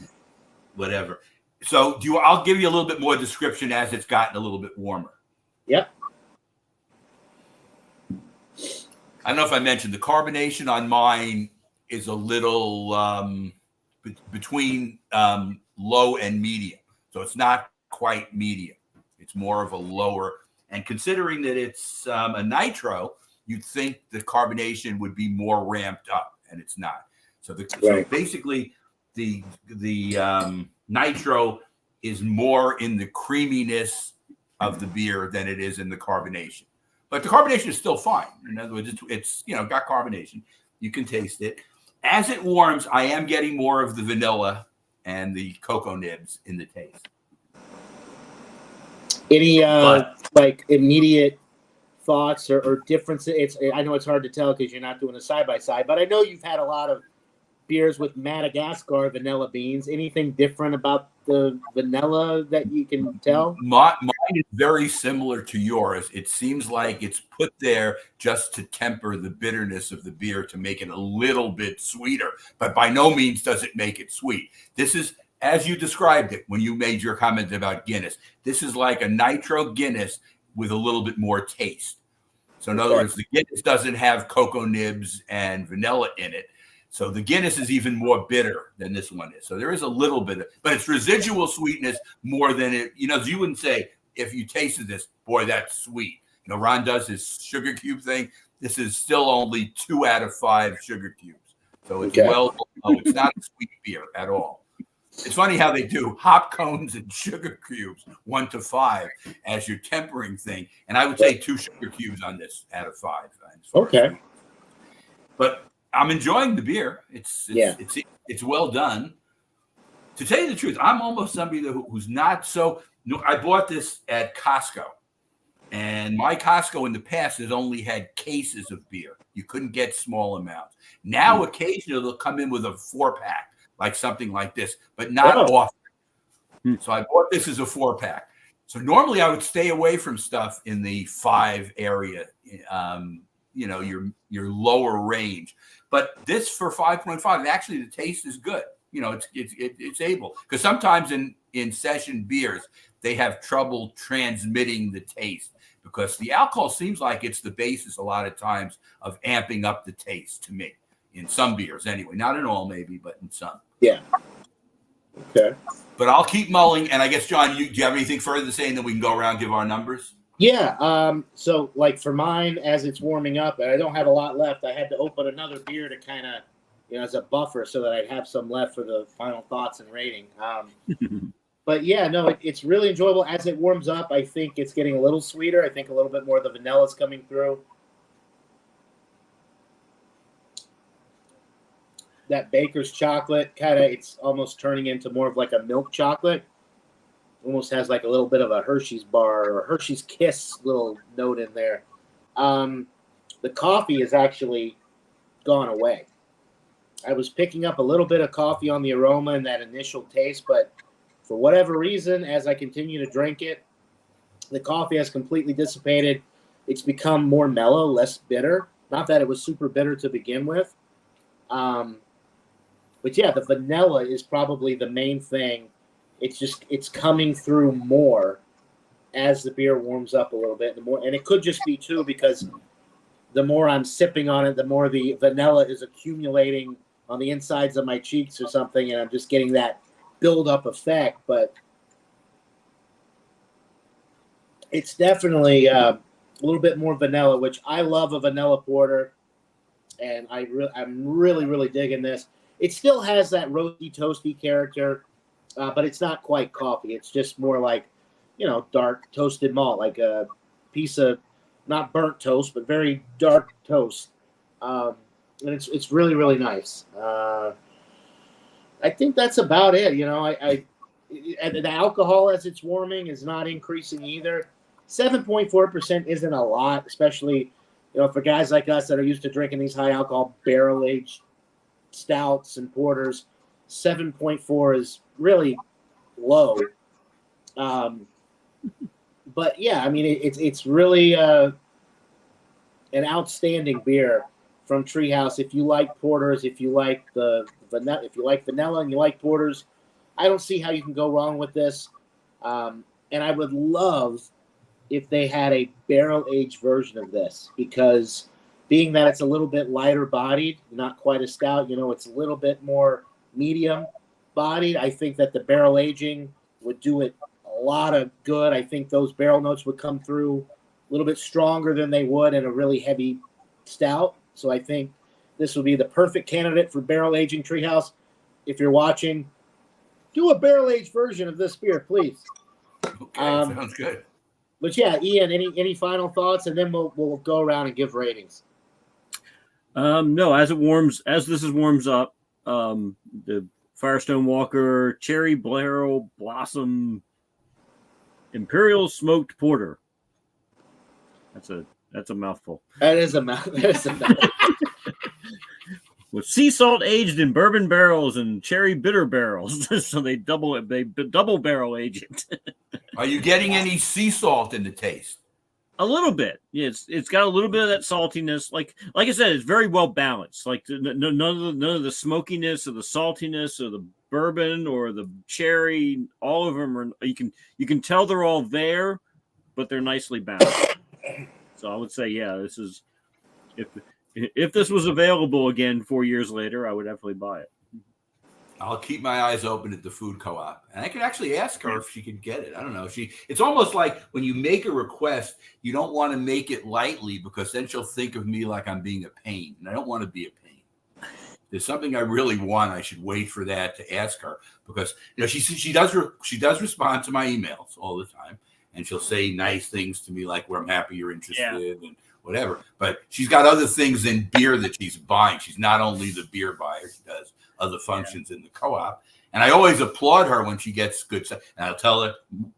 Speaker 2: Whatever. So I'll give you a little bit more description as it's gotten a little bit warmer.
Speaker 1: Yep.
Speaker 2: I don't know if I mentioned the carbonation on mine is a little between low and medium. So it's not quite medium. It's more of a lower. And considering that it's a nitro, you'd think the carbonation would be more ramped up, and it's not. So basically the nitro is more in the creaminess of the beer than it is in the carbonation. But the carbonation is still fine. In other words, it's got carbonation. You can taste it. As it warms, I am getting more of the vanilla and the cocoa nibs in the taste.
Speaker 1: Any immediate thoughts or differences? I know it's hard to tell because you're not doing a side by side, but I know you've had a lot of beers with Madagascar vanilla beans. Anything different about the vanilla that you can tell?
Speaker 2: Mine is very similar to yours. It seems like it's put there just to temper the bitterness of the beer to make it a little bit sweeter, but by no means does it make it sweet. This is, as you described it when you made your comment about Guinness, this is like a nitro Guinness with a little bit more taste. So in other words, the Guinness doesn't have cocoa nibs and vanilla in it. So the Guinness is even more bitter than this one is. So there is a little bit but it's residual sweetness more than it, you wouldn't say if you tasted this, boy, that's sweet. Ron does his sugar cube thing. This is still only 2 out of 5 sugar cubes. So it's it's not a sweet beer at all. It's funny how they do hop cones and sugar cubes 1 to 5 as your tempering thing. And I would say 2 sugar cubes on this out of 5.
Speaker 1: Okay.
Speaker 2: But I'm enjoying the beer. It's well done. To tell you the truth, I'm almost somebody who's not so. I bought this at Costco, and my Costco in the past has only had cases of beer. You couldn't get small amounts. Now, occasionally, they'll come in with a 4-pack, like something like this, but not often. So I bought this as a 4-pack. So normally, I would stay away from stuff in the 5 area, your lower range. But this for 5.5, actually, the taste is good. It's able, because sometimes in session beers they have trouble transmitting the taste because the alcohol seems like it's the basis a lot of times of amping up the taste to me in some beers anyway, not in all maybe, but in some.
Speaker 1: Yeah. Okay.
Speaker 2: But I'll keep mulling, and I guess John, do you have anything further to say, and then we can go around and give our numbers?
Speaker 1: Yeah. So like for mine, as it's warming up, and I don't have a lot left, I had to open another beer to kind of, as a buffer so that I'd have some left for the final thoughts and rating. But yeah, no, it's really enjoyable. As it warms up, I think it's getting a little sweeter. I think a little bit more of the vanilla is coming through. That baker's chocolate it's almost turning into more of like a milk chocolate. Almost has like a little bit of a Hershey's bar or Hershey's Kiss little note in there. The coffee has actually gone away. I was picking up a little bit of coffee on the aroma and that initial taste, but for whatever reason, as I continue to drink it, the coffee has completely dissipated. It's become more mellow, less bitter. Not that it was super bitter to begin with. But yeah, the vanilla is probably the main thing. It's coming through more as the beer warms up a little bit. And it could just be too, because the more I'm sipping on it, the more the vanilla is accumulating on the insides of my cheeks or something, and I'm just getting that build-up effect. But it's definitely a little bit more vanilla, which I love a vanilla porter, and I'm really, really digging this. It still has that roasty, toasty character, but it's not quite coffee. It's just more like, dark toasted malt, like a piece of not burnt toast, but very dark toast. And it's really, really nice. I think that's about it. The alcohol as it's warming is not increasing either. 7.4% isn't a lot, especially, for guys like us that are used to drinking these high alcohol barrel aged stouts and porters. 7.4 is really low. But yeah, I mean, it's really an outstanding beer from Treehouse. If you like porters, if you like vanilla and you like porters, I don't see how you can go wrong with this. And I would love if they had a barrel-aged version of this, because being that it's a little bit lighter bodied, not quite a stout, it's a little bit more medium bodied. I think that the barrel aging would do it a lot of good. I think those barrel notes would come through a little bit stronger than they would in a really heavy stout. So I think this would be the perfect candidate for barrel aging. Treehouse, if you're watching, do a barrel aged version of this beer, please.
Speaker 2: Okay, sounds good.
Speaker 1: But yeah, Ian, any final thoughts, and then we'll go around and give ratings.
Speaker 3: No, as this warms up, the Firestone Walker Cherry Barrel Blossom Imperial Smoked Porter. That's a mouthful.
Speaker 1: That is a mouthful.
Speaker 3: With sea salt aged in bourbon barrels and cherry bitter barrels, so they double barrel age it.
Speaker 2: Are you getting any sea salt in the taste?
Speaker 3: A little bit. Yeah, it's got a little bit of that saltiness. Like I said, it's very well balanced. Like none of the smokiness or the saltiness or the bourbon or the cherry. All of them are. You can tell they're all there, but they're nicely balanced. So I would say, yeah, this is if this was available again 4 years later, I would definitely buy it.
Speaker 2: I'll keep my eyes open at the food co-op, and I could actually ask her if she could get it. I don't know. It's almost like when you make a request, you don't want to make it lightly because then she'll think of me like I'm being a pain, and I don't want to be a pain. There's something I really want. I should wait for that to ask her because she does respond to my emails all the time, and she'll say nice things to me like, "Well, I'm happy you're interested," and whatever. But she's got other things in beer that she's buying. She's not only the beer buyer; she does other functions in the co-op. And I always applaud her when she gets good stuff. And I'll tell her,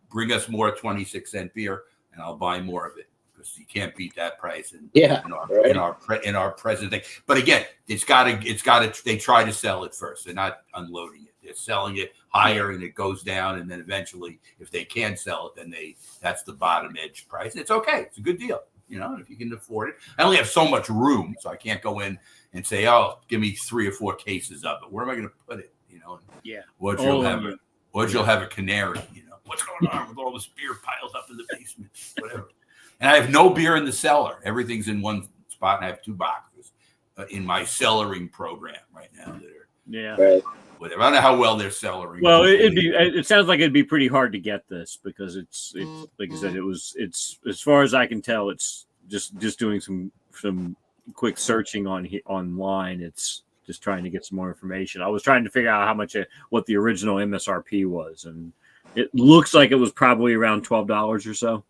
Speaker 2: bring us more 26-cent beer, and I'll buy more of it because you can't beat that price in our present thing. But again, it's got to. They try to sell it first. They're not unloading it. They're selling it higher, and it goes down. And then eventually, if they can sell it, then that's the bottom edge price. And it's okay. It's a good deal. If you can afford it. I only have so much room, so I can't go in and say, "Oh, give me 3 or 4 cases of it." Where am I going to put it? You'll have a canary. What's going on with all this beer piled up in the basement? Whatever. And I have no beer in the cellar. Everything's in one spot, and I have 2 boxes in my cellaring program right now. Whatever. I don't know how well they're cellaring.
Speaker 3: Well, it sounds like it'd be pretty hard to get this because it's like I said, it's as far as I can tell, it's just doing some quick searching online. It's just trying to get some more information. I was trying to figure out what the original MSRP was, and it looks like it was probably around $12 or so.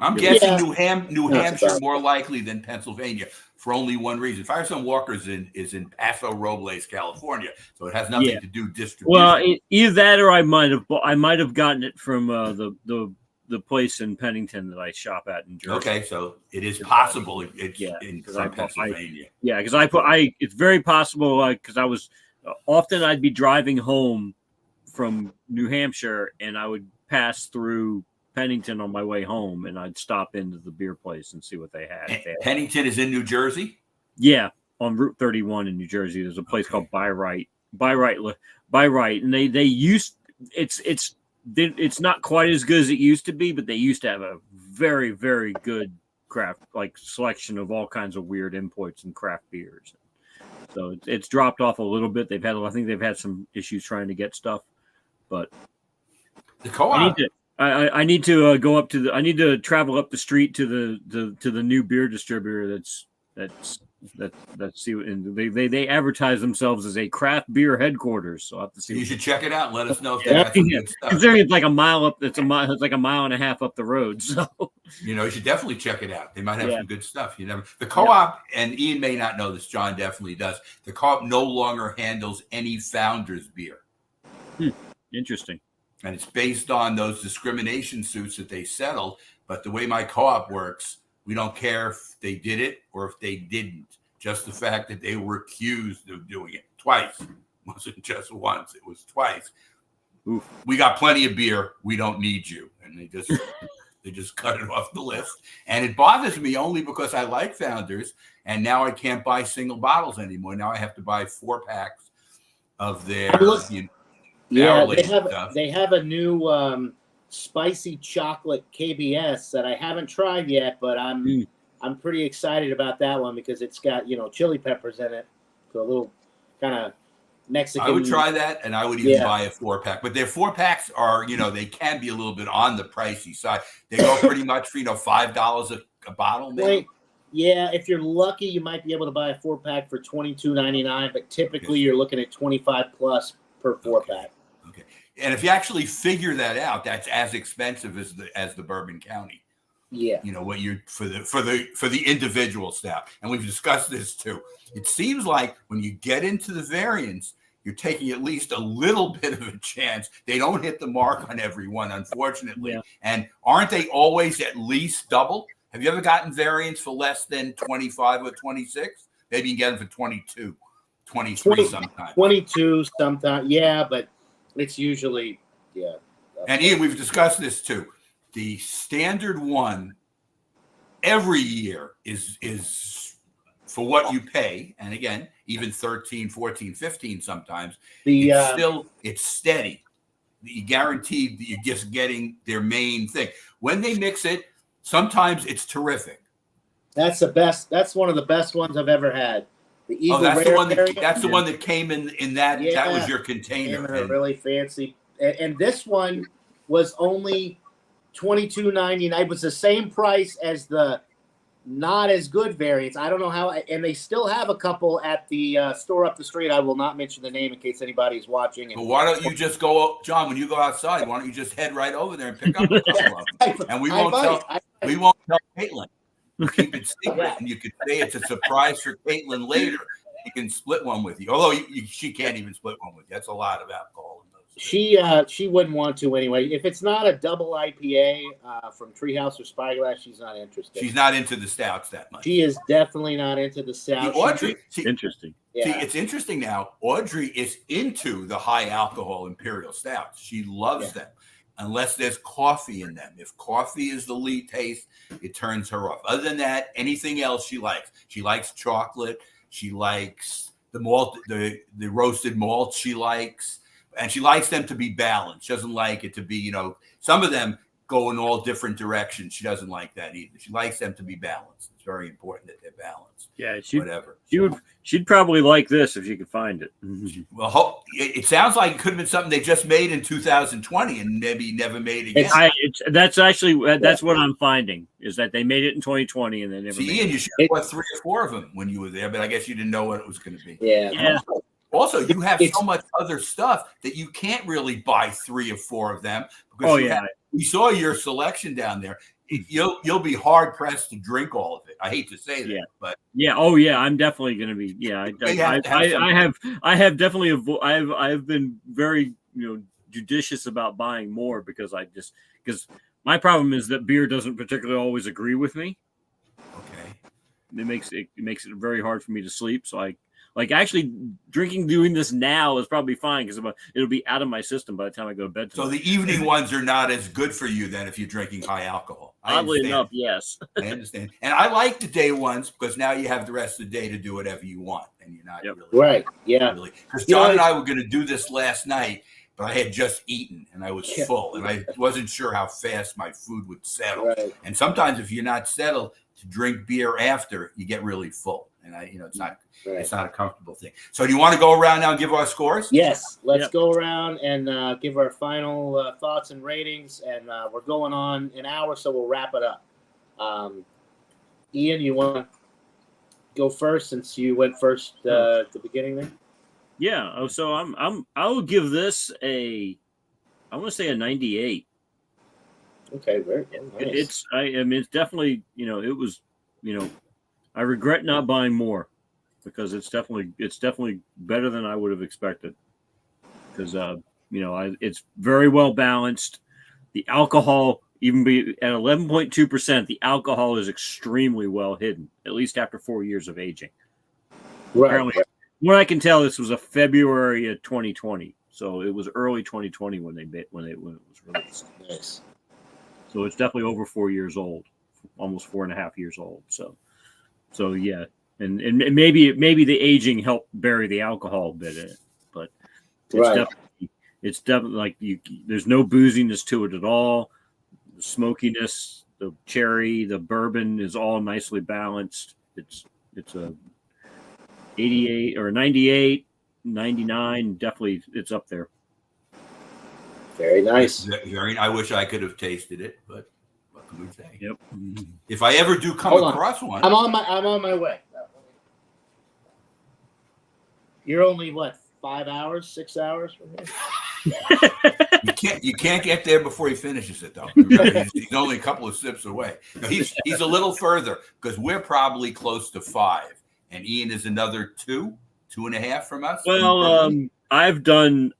Speaker 2: I'm guessing New Hampshire more likely than Pennsylvania for only one reason. Firestone Walker is in Paso Robles, California, so it has nothing to do distribution.
Speaker 3: Well, either that or I might have gotten it from the place in Pennington that I shop at in Jersey.
Speaker 2: Okay, so it is possible it's from Pennsylvania.
Speaker 3: Because it's very possible because I'd be driving home from New Hampshire and I would pass through Pennington on my way home, and I'd stop into the beer place and see what they had.
Speaker 2: Pennington is in New Jersey?
Speaker 3: Yeah, on Route 31 in New Jersey. There's a place called Buy Right, and they used it's not quite as good as it used to be, but they used to have a very, very good craft selection of all kinds of weird imports and craft beers. So it's dropped off a little bit. I think they've had some issues trying to get stuff, but
Speaker 2: the co-op.
Speaker 3: I need to go up to I need to travel up the street to the new beer distributor that's see, and they advertise themselves as a craft beer headquarters. So I have to see.
Speaker 2: You should check it out and let us know if they have some good stuff.
Speaker 3: Considering it's like a mile up, it's like a mile and a half up the road. So
Speaker 2: you should definitely check it out. They might have some good stuff. The co-op, and Ian may not know this. John definitely does. The co-op no longer handles any Founders beer.
Speaker 3: Interesting.
Speaker 2: And it's based on those discrimination suits that they settled. But the way my co-op works, we don't care if they did it or if they didn't. Just the fact that they were accused of doing it twice. It wasn't just once. It was twice. Oof. We got plenty of beer. We don't need you. And they just cut it off the list. And it bothers me only because I like Founders. And now I can't buy single bottles anymore. Now I have to buy 4-packs of their
Speaker 1: they have a new spicy chocolate KBS that I haven't tried yet, but I'm pretty excited about that one because it's got chili peppers in it, so a little kind of Mexican.
Speaker 2: I would try that, and I would even buy a 4-pack. But their 4-packs are they can be a little bit on the pricey side. They go pretty much for $5 a bottle, maybe.
Speaker 1: Yeah, if you're lucky, you might be able to buy a 4-pack for $22.99, but typically you're looking at $25 plus per 4-pack.
Speaker 2: Okay. And if you actually figure that out, that's as expensive as the Bourbon County.
Speaker 1: Yeah.
Speaker 2: What you for the individual staff. And we've discussed this too. It seems like when you get into the variants, you're taking at least a little bit of a chance. They don't hit the mark on everyone, unfortunately. Yeah. And aren't they always at least double? Have you ever gotten variants for less than 25 or 26? Maybe you can get them for 22, 23 sometimes.
Speaker 1: 22 sometimes, yeah, but it's usually,
Speaker 2: And Ian, we've discussed this too. The standard one every year is for what you pay. And again, even 13, 14, 15 sometimes. It's steady. You guaranteed that you're just getting their main thing. When they mix it, sometimes it's terrific.
Speaker 1: That's the best. That's one of the best ones I've ever had. The Eagle
Speaker 2: that's
Speaker 1: Rare
Speaker 2: the one that
Speaker 1: variant.
Speaker 2: that's the one that came in that that was your container.
Speaker 1: Came in a really fancy, and this one was only $22.99. It was the same price as the not as good variants. I don't know how, and they still have a couple at the store up the street. I will not mention the name in case anybody's watching.
Speaker 2: But why don't you just go, John? When you go outside, why don't you just head right over there and pick up a couple of them? And we won't tell Caitlin. We'll keep it secret, and you could say it's a surprise for Caitlin later. She can split one with you, although she can't even split one with you. That's a lot of alcohol in those.
Speaker 1: She wouldn't want to anyway. If it's not a double IPA from Treehouse or Spyglass, she's not interested.
Speaker 2: She's not into the stouts that much.
Speaker 1: She is definitely not into the stouts.
Speaker 2: Audrey,
Speaker 3: interesting.
Speaker 2: See, it's interesting now. Audrey is into the high alcohol imperial stouts. She loves them, unless there's coffee in them. If coffee is the lead taste, it turns her off. Other than that, anything else she likes. She likes chocolate. She likes the malt, the roasted malt. She likes, and she likes them to be balanced. She doesn't like it to be, some of them go in all different directions. She doesn't like that either. She likes them to be balanced. It's very important that they're balanced.
Speaker 3: Yeah,
Speaker 2: whatever.
Speaker 3: She'd probably like this if she could find it.
Speaker 2: Well, it sounds like it could have been something they just made in 2020 and maybe never made again.
Speaker 3: That's what I'm finding, is that they made it in 2020 and they never made
Speaker 2: Ian,
Speaker 3: it.
Speaker 2: you should have bought 3 or 4 of them when you were there, but I guess you didn't know what it was going to be.
Speaker 1: Yeah.
Speaker 2: Also, you have so much other stuff that you can't really buy 3 or 4 of them because we saw your selection down there. You'll be hard pressed to drink all of it. I hate to say that, but
Speaker 3: I'm definitely going to be. Yeah, I have definitely I've been very judicious about buying more because my problem is that beer doesn't particularly always agree with me.
Speaker 2: Okay,
Speaker 3: it makes it very hard for me to sleep. So actually doing this now is probably fine because it'll be out of my system by the time I go to bed tonight.
Speaker 2: So the evening ones are not as good for you then if you're drinking high alcohol.
Speaker 3: Oddly enough, yes.
Speaker 2: I understand. And I like the day ones because now you have the rest of the day to do whatever you want and you're not really.
Speaker 1: Right, yeah.
Speaker 2: Because John and I were going to do this last night, but I had just eaten and I was full and I wasn't sure how fast my food would settle.
Speaker 1: Right.
Speaker 2: And sometimes if you're not settled to drink beer after, you get really full. And it's not a comfortable thing. So do you want to go around now and give our scores?
Speaker 1: Yes, let's go around and give our final thoughts and ratings. And we're going on an hour, so we'll wrap it up. Ian, you want to go first since you went first at the beginning there?
Speaker 3: Yeah. So I'll give this I want to say a 98.
Speaker 1: Okay, very nice.
Speaker 3: It's definitely it was I regret not buying more because it's definitely better than I would have expected because it's very well balanced. The alcohol, even be at 11.2%, the alcohol is extremely well hidden, at least after 4 years of aging.
Speaker 1: Right.
Speaker 3: Apparently, what I can tell, this was a February of 2020, so it was early 2020 when it was released.
Speaker 1: Nice.
Speaker 3: So it's definitely over 4 years old, almost 4.5 years old. So yeah, and maybe the aging helped bury the alcohol a bit in it, but it's definitely like there's no booziness to it at all. The smokiness, the cherry, the bourbon is all nicely balanced. It's a 88 or 98, 99. Definitely, it's up there.
Speaker 1: Very nice.
Speaker 2: I wish I could have tasted it, but. Say.
Speaker 3: Yep.
Speaker 2: If I ever do come across one,
Speaker 1: I'm on my way. You're only 5 hours, 6 hours from
Speaker 2: here. You can't get there before he finishes it though. He's only a couple of sips away. No, he's a little further because we're probably close to 5, and Ian is another 2.5 from us.
Speaker 3: Well, I've done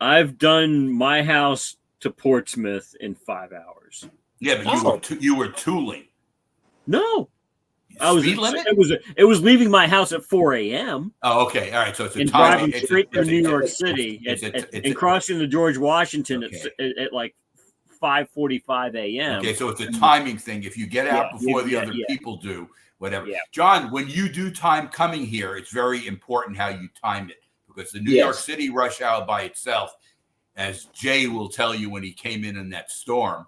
Speaker 3: my house to Portsmouth in 5 hours.
Speaker 2: Yeah, but you were tooling.
Speaker 3: No,
Speaker 2: Speed limit?
Speaker 3: It was leaving my house at 4 a.m.
Speaker 2: Oh, okay, all right. So it's
Speaker 3: driving straight to New York City and crossing the George Washington at like 5:45 a.m.
Speaker 2: Okay, so it's a timing thing. If you get out before the other people do, whatever. Yeah. John, when you do time coming here, it's very important how you time it because the New York City rush hour by itself, as Jay will tell you when he came in that storm.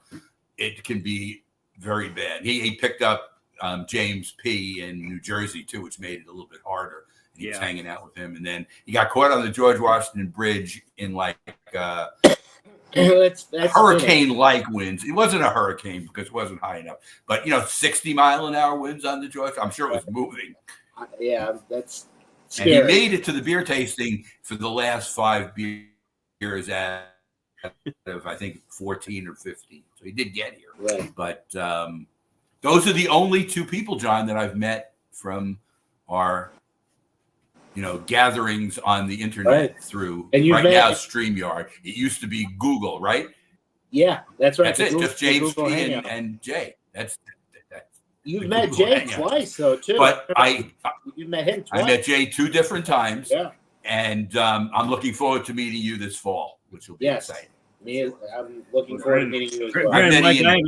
Speaker 2: It can be very bad. He picked up James P. in New Jersey too, which made it a little bit harder. He was
Speaker 3: Yeah.
Speaker 2: hanging out with him, and then he got caught on the George Washington Bridge in like
Speaker 1: that's
Speaker 2: hurricane-like winds. It wasn't a hurricane because it wasn't high enough, but 60-mile-an-hour winds on the George. I'm sure it was moving.
Speaker 1: Yeah, that's scary.
Speaker 2: And he made it to the beer tasting for the last 5 beers out of, I think, 14 or 15. So he did get here.
Speaker 1: Right.
Speaker 2: But those are the only 2 people, John, that I've met from our gatherings on the internet through right now StreamYard. It used to be Google, right?
Speaker 1: Yeah, that's right.
Speaker 2: That's it. Just James P. and Jay. That's
Speaker 1: You've met Jay twice, though, too.
Speaker 2: But
Speaker 1: you met him twice.
Speaker 2: I met Jay 2 different times.
Speaker 1: Yeah.
Speaker 2: And I'm looking forward to meeting you this fall, which will be exciting.
Speaker 1: I'm looking forward to meeting you as well.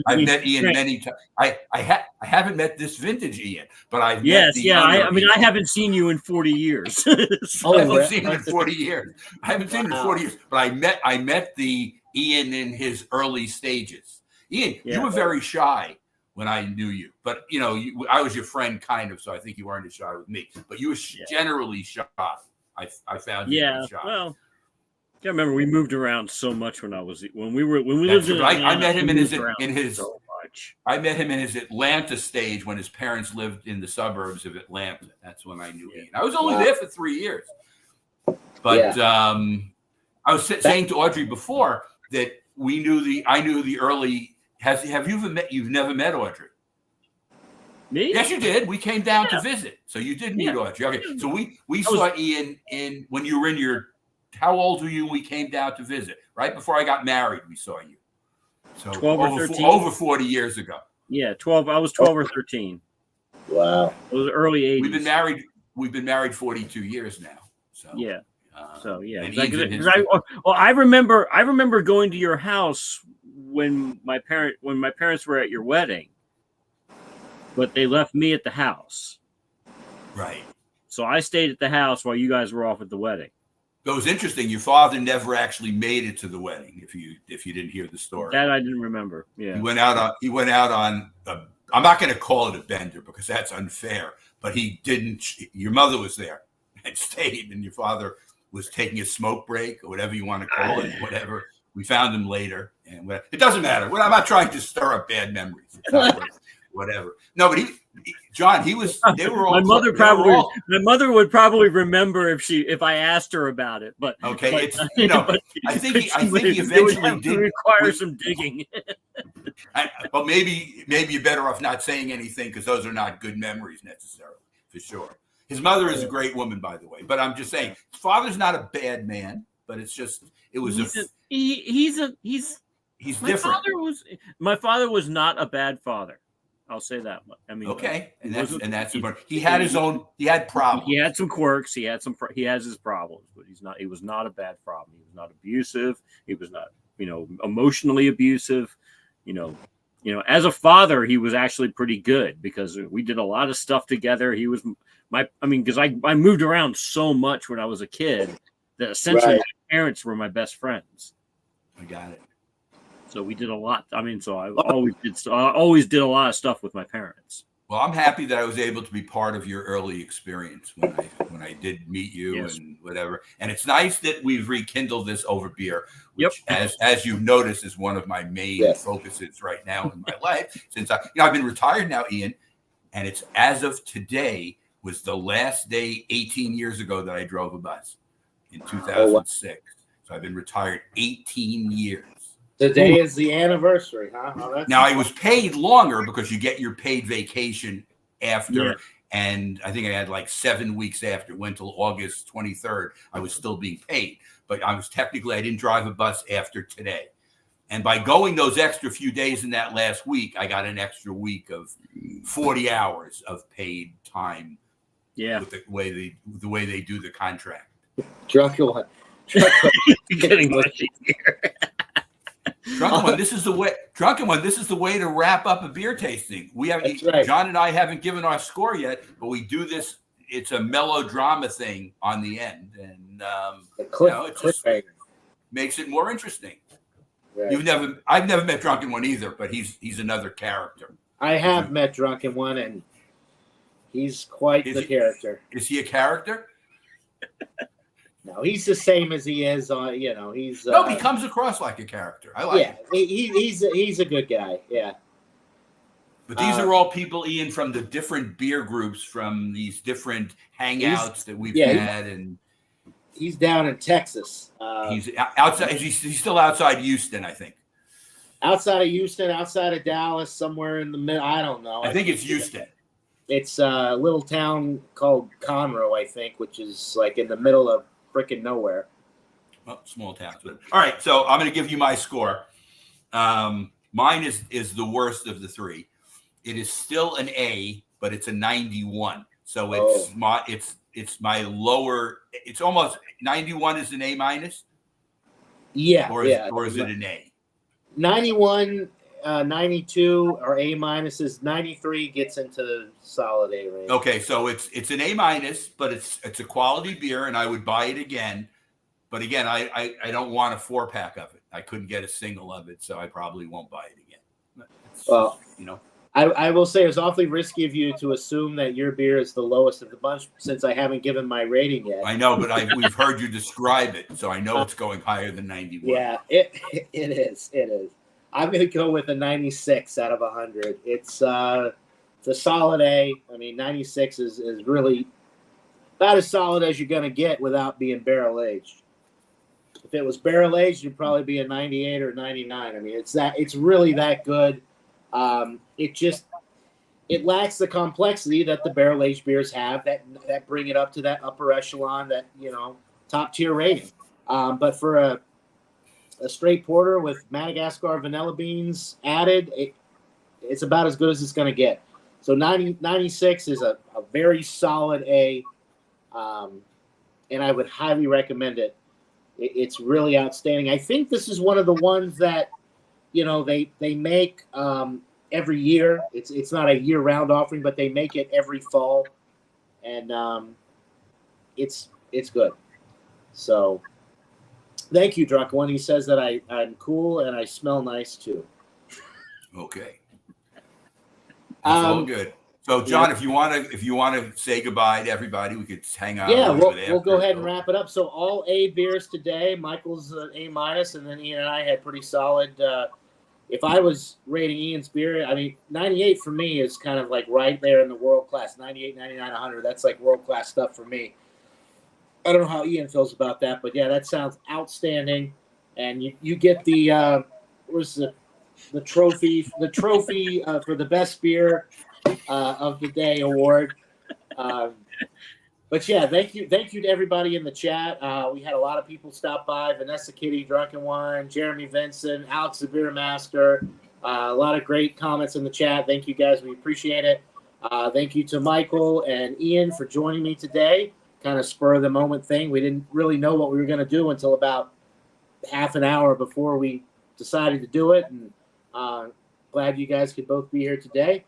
Speaker 2: I've met Ian many times. I haven't met this vintage Ian, but I've met the
Speaker 3: I mean, I haven't seen you in 40 years.
Speaker 2: I haven't seen him in 40 years. I haven't seen him in 40 years, but I met the Ian in his early stages. Ian, you were very shy when I knew you, but I was your friend kind of, so I think you weren't as shy with me, but you were generally shy. I found you shy.
Speaker 3: Well, I can't remember. We moved around so much when we lived in Atlanta.
Speaker 2: I met him in his
Speaker 3: so much.
Speaker 2: I met him in his Atlanta stage when his parents lived in the suburbs of Atlanta. That's when I knew Ian. I was only there for 3 years, but I was saying to Audrey before that I knew the early. Have you ever met? You've never met Audrey.
Speaker 3: Me?
Speaker 2: Yes, you did. We came down to visit, so you did meet Audrey. Okay, so we saw Ian in when you were in your. How old were you when we came down to visit? Right before I got married, we saw you. So
Speaker 3: 12 or 13.
Speaker 2: Over 40 years ago.
Speaker 3: Yeah, 12. I was 12 or 13.
Speaker 1: Wow.
Speaker 3: It was early 80s.
Speaker 2: We've been married 42 years now. So
Speaker 3: yeah.
Speaker 2: And
Speaker 3: I remember going to your house when my parents were at your wedding, but they left me at the house.
Speaker 2: Right.
Speaker 3: So I stayed at the house while you guys were off at the wedding.
Speaker 2: It was interesting. Your father never actually made it to the wedding. If you didn't hear the story,
Speaker 3: that I didn't remember. Yeah,
Speaker 2: he went out on. I'm not going to call it a bender because that's unfair. But he didn't. Your mother was there and stayed, and your father was taking a smoke break or whatever you want to call it. Whatever. We found him later, and it doesn't matter. I'm not trying to stir up bad memories. Whatever. No, but John, he was. They were all.
Speaker 3: My mother would probably remember if I asked her about it. But
Speaker 2: okay, I think he eventually did
Speaker 3: require some digging.
Speaker 2: But maybe you're better off not saying anything because those are not good memories necessarily, for sure. His mother is a great woman, by the way. But I'm just saying, his father's not a bad man, but it's just he's different.
Speaker 3: My father was not a bad father. I'll say that much. I mean,
Speaker 2: okay, and that's important. He had his own. He had problems.
Speaker 3: He had some quirks. He has his problems, but he was not a bad problem. He was not abusive. He was not, emotionally abusive. As a father, he was actually pretty good because we did a lot of stuff together. He was because I moved around so much when I was a kid that essentially my parents were my best friends.
Speaker 2: I got it.
Speaker 3: So we did a lot. I always did a lot of stuff with my parents.
Speaker 2: Well, I'm happy that I was able to be part of your early experience when I did meet you and whatever. And it's nice that we've rekindled this over beer, which, as you've noticed, is one of my main focuses right now in my life. Since I've been retired now, Ian, and it's as of today was the last day 18 years ago that I drove a bus in 2006. So I've been retired 18 years.
Speaker 1: Today is the anniversary, huh?
Speaker 2: Now, I was paid longer because you get your paid vacation after, and I think I had like 7 weeks after. It went till August 23rd. I was still being paid, but I didn't drive a bus after today. And by going those extra few days in that last week, I got an extra week of 40 hours of paid time.
Speaker 3: Yeah,
Speaker 2: with the way they do the contract.
Speaker 1: Drunken one.
Speaker 3: Getting mushy here.
Speaker 2: Drunken one. This is the way to wrap up a beer tasting. We have John and I haven't given our score yet, but we do this. It's a melodrama thing on the end, and it just makes it more interesting. Right. I've never met Drunken One either, but he's another character.
Speaker 1: I have met Drunken One, and he's quite the character.
Speaker 2: Is he a character?
Speaker 1: No, he's the same as he is on. He's
Speaker 2: No, but he comes across like a character. I like him.
Speaker 1: he's a good guy. Yeah.
Speaker 2: But these are all people, Ian, from the different beer groups, from these different hangouts that we've had, and
Speaker 1: he's down in Texas.
Speaker 2: he's outside. He's still outside Houston, I think.
Speaker 1: Outside of Houston, outside of Dallas, somewhere in the middle. I don't know.
Speaker 2: I think it's Houston.
Speaker 1: It's a little town called Conroe, I think, which is like in the middle of freaking nowhere.
Speaker 2: Well, small towns. All right, so I'm going to give you my score. Mine is the worst of the three. It is still an A, but it's a 91. So it's my lower. It's almost 91 is an A minus.
Speaker 1: Yeah,
Speaker 2: or is it an A?
Speaker 1: 91, 92 are A minuses. 93 gets into the solid A range.
Speaker 2: Okay, so it's an A minus, but it's a quality beer, and I would buy it again. But again, I don't want a 4-pack of it. I couldn't get a single of it, so I probably won't buy it again.
Speaker 1: Well, I will say it's awfully risky of you to assume that your beer is the lowest of the bunch, since I haven't given my rating yet.
Speaker 2: I know, but we've heard you describe it, so I know it's going higher than 91.
Speaker 1: Yeah, it is. It is. I'm going to go with a 96 out of 100. It's a solid A. I mean, 96 is really about as solid as you're going to get without being barrel aged. If it was barrel aged, you'd probably be a 98 or 99. I mean, it's really that good. It lacks the complexity that the barrel aged beers have that bring it up to that upper echelon, that top tier rating. But for a straight porter with Madagascar vanilla beans added, it's about as good as it's going to get. So 96 is a very solid A, and I would highly recommend it. It's really outstanding. I think this is one of the ones that they make every year. It's not a year-round offering, but they make it every fall, and it's good. So thank you, Drunken. He says that I'm cool and I smell nice too.
Speaker 2: Okay, that's all good. So, John, if you want to say goodbye to everybody, we could hang out.
Speaker 1: Yeah, we'll go ahead and wrap it up. So all A beers today. Michael's an A minus, and then Ian and I had pretty solid. If I was rating Ian's beer, I mean, 98 for me is kind of like right there in the world class. 98, 99, 100. That's like world class stuff for me. I don't know how Ian feels about that, but yeah, that sounds outstanding. And you get the the trophy for the best beer of the day award. But yeah, thank you to everybody in the chat. We had a lot of people stop by: Vanessa Kitty, Drunken Wine, Jeremy Vincent, Alex the Beer Master. A lot of great comments in the chat. Thank you guys, we appreciate it. Thank you to Michael and Ian for joining me today. Kind of spur of the moment thing. We didn't really know what we were going to do until about half an hour before we decided to do it, and glad you guys could both be here today.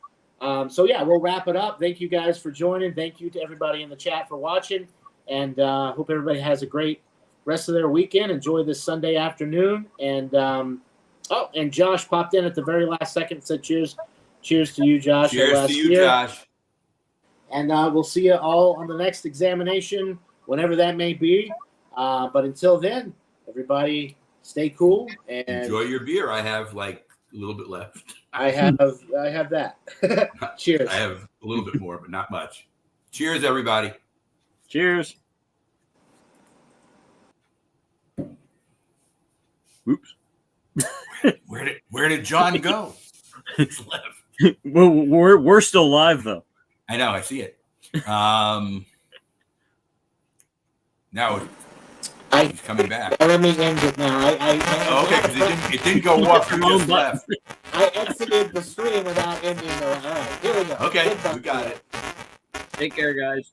Speaker 1: So yeah, we'll wrap it up. Thank you guys for joining. Thank you to everybody in the chat for watching, and hope everybody has a great rest of their weekend. Enjoy this Sunday afternoon. And and Josh popped in at the very last second and said cheers to you, Josh.
Speaker 2: Cheers to you, Josh.
Speaker 1: And we'll see you all on the next examination, whenever that may be. But until then, everybody stay cool and
Speaker 2: enjoy your beer. I have like a little bit left.
Speaker 1: I have that. Cheers.
Speaker 2: I have a little bit more, but not much. Cheers, everybody.
Speaker 3: Cheers. Oops.
Speaker 2: Where did John go? He's left.
Speaker 3: Well, we're still live though.
Speaker 2: I know. I see it. Now he's coming back.
Speaker 1: Let me end it now.
Speaker 2: Okay, because it didn't go off. You just left.
Speaker 1: I exited the stream without ending. All right, here we go.
Speaker 2: Okay,
Speaker 1: Goodbye.
Speaker 2: we got it.
Speaker 3: Take care, guys.